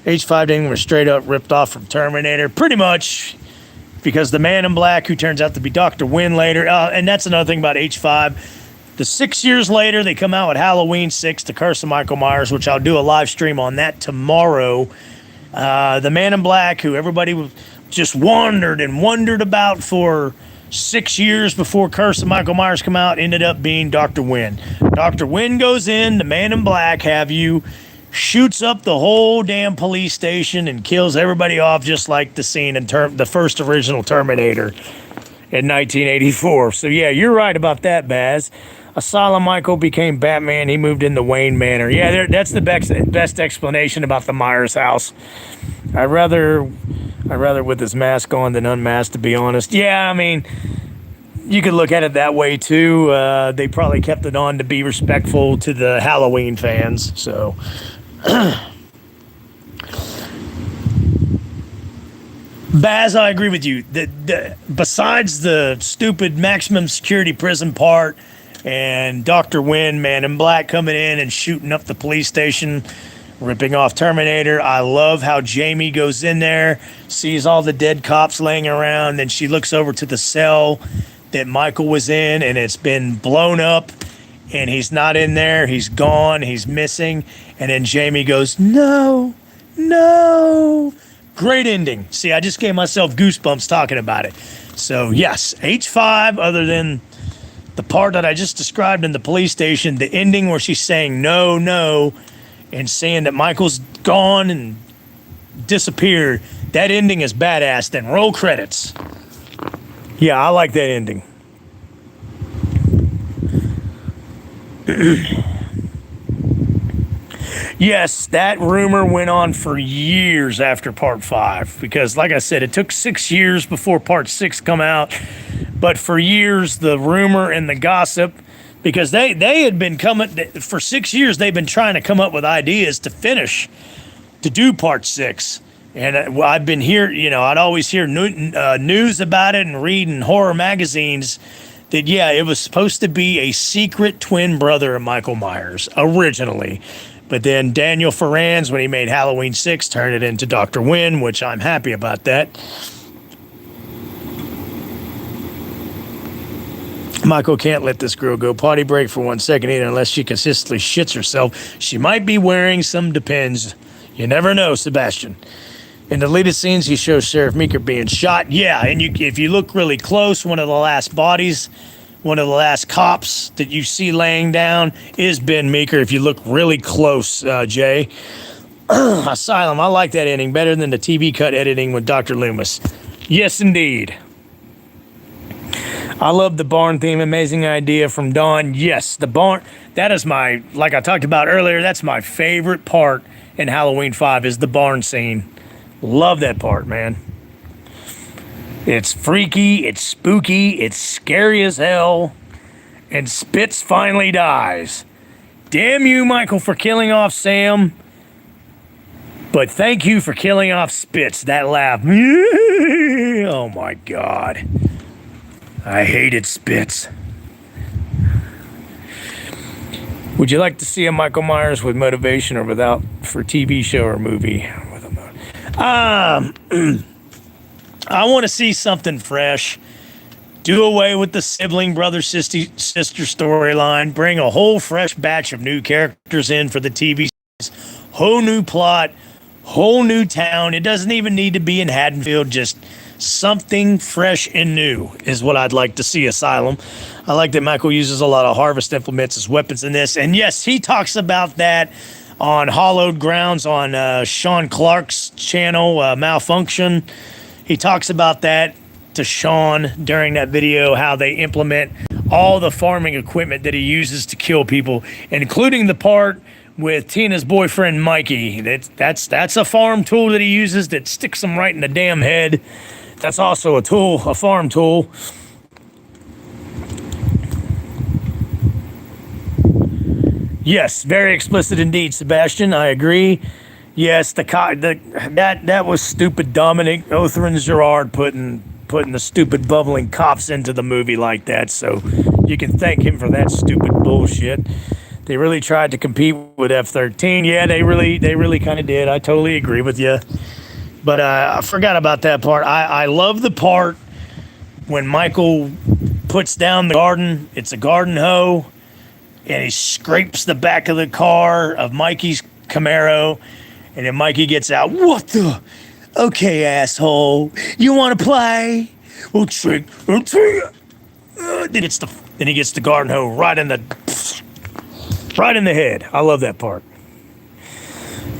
H5 ding was straight up ripped off from Terminator, pretty much, because the man in black, who turns out to be Dr. Wynn later, and that's another thing about H5. The 6 years later, they come out with Halloween 6, The Curse of Michael Myers, which I'll do a live stream on that tomorrow. The man in black, who everybody just wondered about for 6 years before Curse of Michael Myers come out, ended up being Dr. Wynn. Dr. Wynn goes in, the man in black, shoots up the whole damn police station and kills everybody off, just like the scene in the first original Terminator in 1984. So yeah, you're right about that, Baz. Asylum Michael became Batman. He moved into Wayne Manor. Yeah, that's the best explanation about the Myers house. I'd rather with his mask on than unmasked, to be honest. Yeah, I mean, you could look at it that way too. They probably kept it on to be respectful to the Halloween fans. So. Baz, I agree with you. Besides the stupid maximum security prison part and Dr. Wynn, Man in Black, coming in and shooting up the police station, ripping off Terminator, I love how Jamie goes in there, sees all the dead cops laying around, and she looks over to the cell that Michael was in, and it's been blown up, and he's not in there. He's gone. He's missing. And then Jamie goes, no. Great ending. See, I just gave myself goosebumps talking about it. So, yes, H5, other than the part that I just described in the police station, the ending where she's saying no, and saying that Michael's gone and disappeared, that ending is badass. Then roll credits. Yeah, I like that ending. Yes, that rumor went on for years after part 5, because like I said, it took 6 years before part 6 come out, but for years the rumor and the gossip, because they had been coming for 6 years, they've been trying to come up with ideas to do part 6. And I've been here, I'd always hear news about it and read in horror magazines that, yeah, it was supposed to be a secret twin brother of Michael Myers originally. But then Daniel Ferrans, when he made Halloween 6, turned it into Dr. Wynn, which I'm happy about that. Michael can't let this girl go potty break for 1 second either unless she consistently shits herself. She might be wearing some Depends. You never know, Sebastian. In the deleted scenes, he shows Sheriff Meeker being shot. Yeah, and if you look really close, one of the last cops that you see laying down is Ben Meeker, if you look really close, Jay. Asylum, I like that ending better than the TV cut editing with Dr. Loomis. Yes, indeed. I love the barn theme. Amazing idea from Dawn. Yes, the barn. That is like I talked about earlier, that's my favorite part in Halloween 5 is the barn scene. Love that part, man. It's freaky, it's spooky, it's scary as hell, and Spitz finally dies. Damn you, Michael, for killing off Sam, but thank you for killing off Spitz. That laugh. Oh my God. I hated Spitz. Would you like to see a Michael Myers with motivation or without for TV show or movie? I want to see something fresh. Do away with the sibling brother sister storyline. Bring a whole fresh batch of new characters in for the TV series. Whole new plot, whole new town. It doesn't even need to be in Haddonfield. Just something fresh and new is what I'd like to see. Asylum. I like that Michael uses a lot of harvest implements as weapons in this. And yes, he talks about that on Hollowed Grounds on Sean Clark's channel, Malfunction. He talks about that to Sean during that video, how they implement all the farming equipment that he uses to kill people, including the part with Tina's boyfriend Mikey. That's a farm tool that he uses that sticks him right in the damn head. That's also a tool, a farm tool. Yes, very explicit indeed, Sebastian. I agree. Yes, that was stupid. Dominic Othran-Gerard putting the stupid bubbling cops into the movie like that. So you can thank him for that stupid bullshit. They really tried to compete with F-13. Yeah, they really kind of did. I totally agree with you. But I forgot about that part. I love the part when Michael puts down the garden. It's a garden hoe, and he scrapes the back of the car of Mikey's Camaro, and then Mikey gets out. What the? Okay, asshole. You want to play? We'll trick. Then he gets the garden hoe right in the head. I love that part.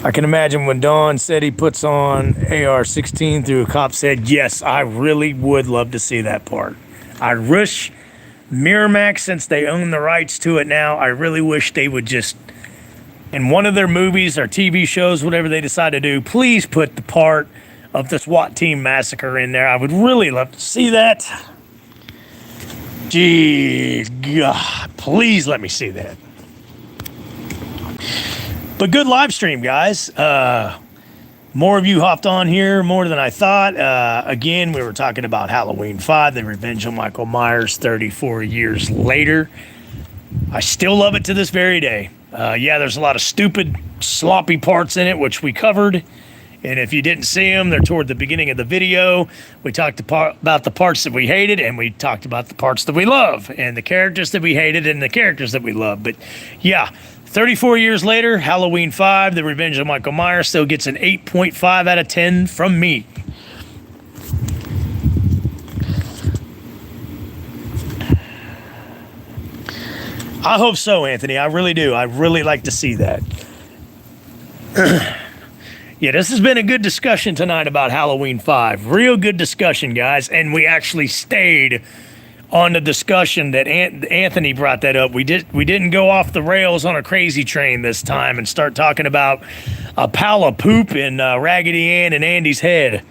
I can imagine when Don said he puts on AR-16 through a cop's head. Yes, I really would love to see that part. I wish Miramax, since they own the rights to it now, I really wish they would just, in one of their movies or TV shows, whatever they decide to do, please put the part of the SWAT team massacre in there. I would really love to see that. Gee, God, please let me see that. But good live stream, guys. More of you hopped on here, more than I thought. Again, we were talking about Halloween 5, The Revenge of Michael Myers 34 years later. I still love it to this very day. Yeah, there's a lot of stupid, sloppy parts in it, which we covered. And if you didn't see them, they're toward the beginning of the video. We talked about the parts that we hated, and we talked about the parts that we love, and the characters that we hated, and the characters that we love. But yeah, 34 years later, Halloween 5, The Revenge of Michael Myers still gets an 8.5 out of 10 from me. I hope so, Anthony. I really do. I really like to see that. Yeah, this has been a good discussion tonight about Halloween 5. Real good discussion, guys. And we actually stayed on the discussion that Anthony brought that up. We didn't go off the rails on a crazy train this time and start talking about a pile of poop in Raggedy Ann and Andy's head.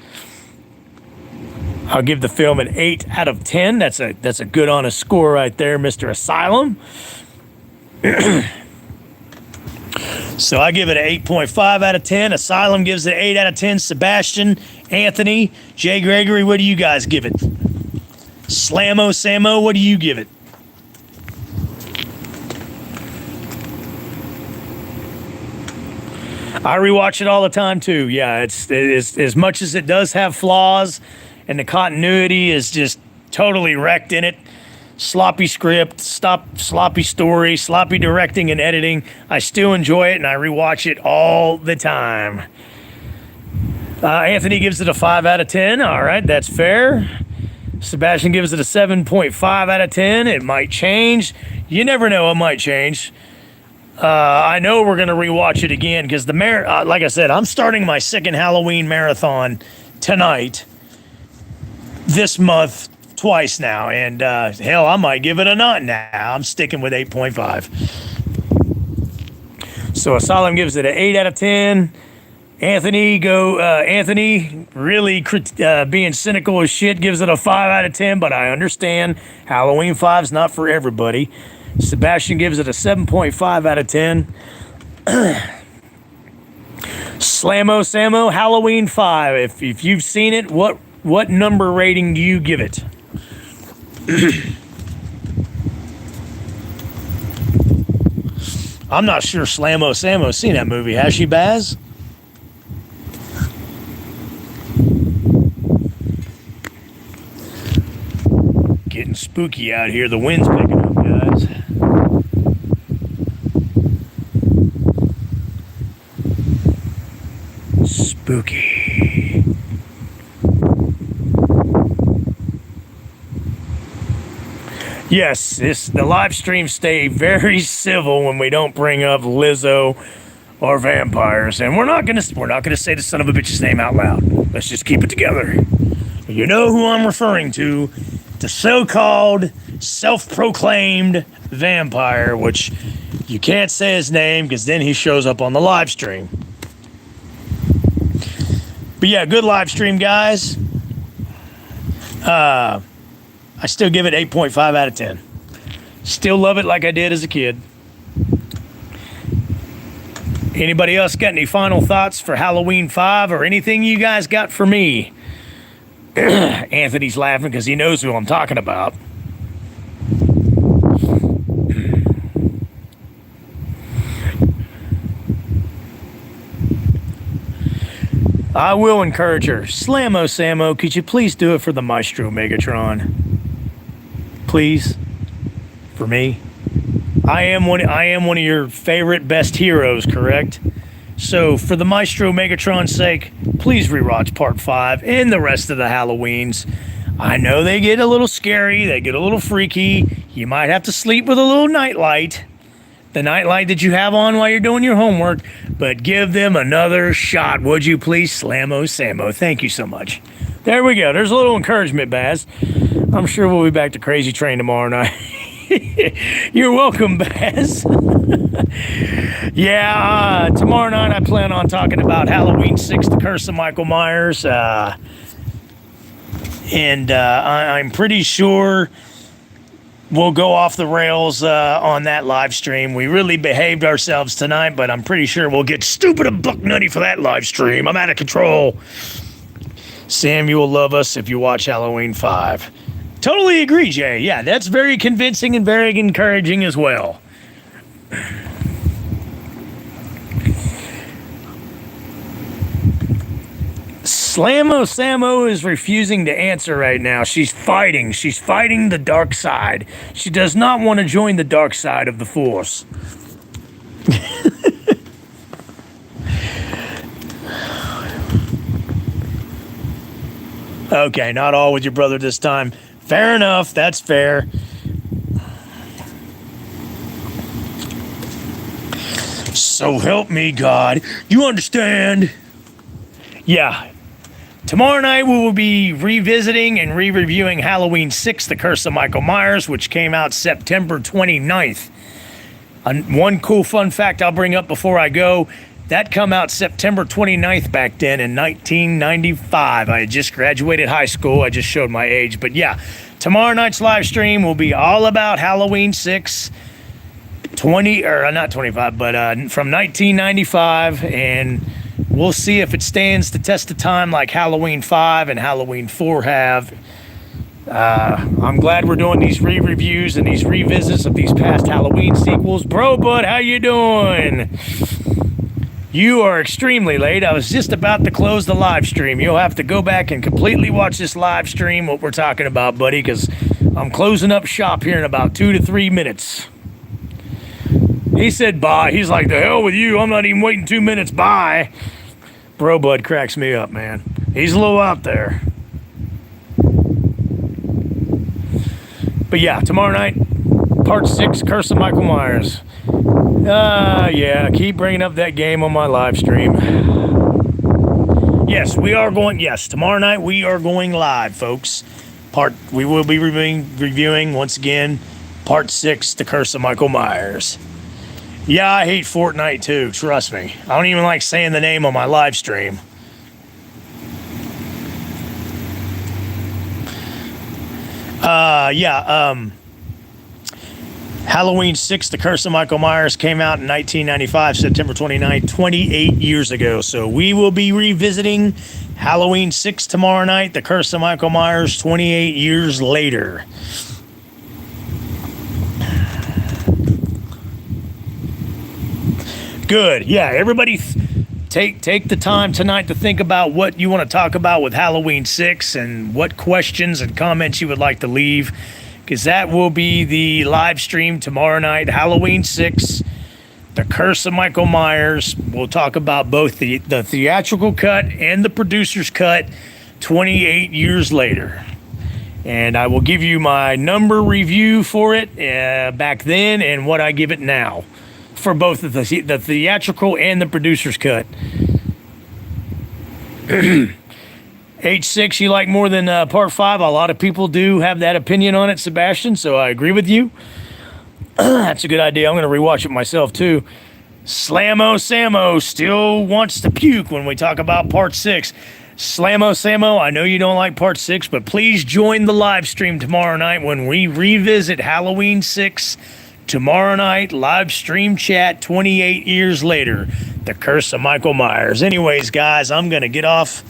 I'll give the film an 8 out of 10. That's a good honest score right there, Mr. Asylum. So I give it an 8.5 out of 10. Asylum gives it an 8 out of 10. Sebastian, Anthony, Jay Gregory, what do you guys give it? Slammo Sammo, what do you give it? I rewatch it all the time too. Yeah, it's as much as it does have flaws, and the continuity is just totally wrecked in it. Sloppy script, sloppy story, sloppy directing and editing. I still enjoy it, and I rewatch it all the time. Anthony gives it a 5 out of 10. All right, that's fair. Sebastian gives it a 7.5 out of 10. It might change. You never know, it might change. I know we're going to rewatch it again because like I said, I'm starting my second Halloween marathon tonight, this month, twice now, and hell, I might give it a 9 now. I'm sticking with 8.5. So Asylum gives it an 8 out of 10. Anthony, really being cynical as shit, gives it a 5 out of 10, but I understand Halloween 5's not for everybody. Sebastian gives it a 7.5 out of 10. Slammo Sammo, Halloween 5. If you've seen it, what number rating do you give it? I'm not sure Slammo Sammo's seen that movie. Has she, Baz? getting spooky out here. The wind's picking up, guys. Spooky. Yes, the live streams stay very civil when we don't bring up Lizzo or vampires, and we're not gonna say the son of a bitch's name out loud. Let's just keep it together. You know who I'm referring to? The so-called self-proclaimed vampire, which you can't say his name because then he shows up on the live stream. But yeah, good live stream, guys. I still give it 8.5 out of 10. Still love it like I did as a kid. Anybody else got any final thoughts for Halloween 5 or anything you guys got for me? Anthony's laughing because he knows who I'm talking about. I will encourage her. Slammo Sammo, could you please do it for the Maestro Megatron? Please? For me? I am one of your favorite best heroes, correct? So for the Maestro Megatron's sake, please rewatch part 5 and the rest of the Halloweens. I know they get a little scary, they get a little freaky. You might have to sleep with a little nightlight. The nightlight that you have on while you're doing your homework, but give them another shot, would you please? Slammo Sammo. Thank you so much. There we go. There's a little encouragement, Baz. I'm sure we'll be back to Crazy Train tomorrow night. You're welcome, Baz. Yeah, tomorrow night I plan on talking about Halloween 6, The Curse of Michael Myers. I'm pretty sure we'll go off the rails on that live stream. We really behaved ourselves tonight, but I'm pretty sure we'll get stupid and buck nutty for that live stream. I'm out of control. Sam, you will love us if you watch Halloween 5. Totally agree, Jay. Yeah, that's very convincing and very encouraging as well. Slammo Sammo is refusing to answer right now. She's fighting. She's fighting the dark side. She does not want to join the dark side of the Force. Okay, not all with your brother this time. Fair enough. That's fair. So help me, God. You understand? Yeah. Tomorrow night we will be revisiting and re-reviewing Halloween 6, The Curse of Michael Myers, which came out September 29th. One cool fun fact I'll bring up before I go, that come out September 29th back then in 1995. I had just graduated high school. I just showed my age. But yeah, tomorrow night's live stream will be all about Halloween 6, from 1995, and we'll see if it stands the test of time like Halloween 5 and Halloween 4 have. I'm glad we're doing these re-reviews and these revisits of these past Halloween sequels. Bro, bud, how you doing? You are extremely late. I was just about to close the live stream. You'll have to go back and completely watch this live stream, what we're talking about, buddy, because I'm closing up shop here in about 2 to 3 minutes. He said bye. He's like, the hell with you. I'm not even waiting 2 minutes. Bye. Bro Bud cracks me up, man. He's a little out there. But yeah, tomorrow night, part 6, Curse of Michael Myers. Yeah, keep bringing up that game on my live stream. Yes, tomorrow night we are going live, folks. We will be reviewing once again, part 6, The Curse of Michael Myers. Yeah, I hate Fortnite too, trust me. I don't even like saying the name on my live stream. Halloween 6, The Curse of Michael Myers came out in 1995, September 29th, 28 years ago. So we will be revisiting Halloween 6 tomorrow night, The Curse of Michael Myers, 28 years later. Good. Yeah, everybody take the time tonight to think about what you want to talk about with Halloween 6 and what questions and comments you would like to leave. because that will be the live stream tomorrow night, Halloween 6, The Curse of Michael Myers. We'll talk about both the theatrical cut and the producer's cut 28 years later. And I will give you my number review for it back then and what I give it now for both the theatrical and the producer's cut. H6 you like more than part 5. A lot of people do have that opinion on it, Sebastian, so I agree with you. That's a good idea. I'm going to rewatch it myself too. Slammo Sammo still wants to puke when we talk about part 6. Slammo Sammo, I know you don't like part 6, but please join the live stream tomorrow night when we revisit Halloween 6. Tomorrow night, live stream chat 28 years later, The Curse of Michael Myers. Anyways, guys, I'm going to get off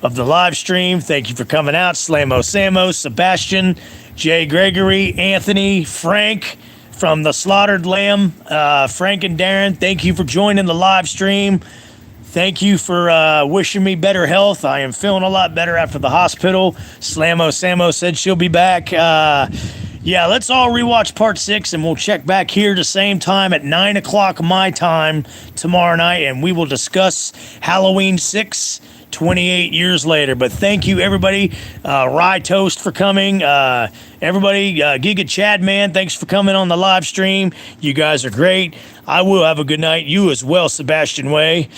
of the live stream. Thank you for coming out. Slammo Sammo, Sebastian, Jay Gregory, Anthony, Frank from the Slaughtered Lamb, Frank and Darren, thank you for joining the live stream. Thank you for wishing me better health. I am feeling a lot better after the hospital. Slammo Sammo said she'll be back. Yeah, let's all rewatch part 6, and we'll check back here the same time at 9 o'clock my time tomorrow night, and we will discuss Halloween 6, 28 years later. But thank you, everybody. Rye Toast for coming. Everybody, Giga Chad, man, thanks for coming on the live stream. You guys are great. I will have a good night. You as well, Sebastian Way.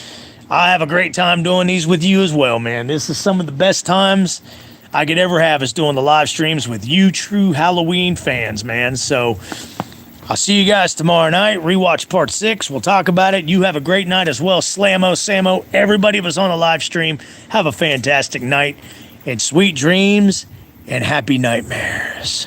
I have a great time doing these with you as well, man. This is some of the best times I could ever have is doing the live streams with you true Halloween fans, man. So I'll see you guys tomorrow night. Rewatch part 6. We'll talk about it. You have a great night as well. Slammo, Sammo, everybody was on a live stream. Have a fantastic night and sweet dreams and happy nightmares.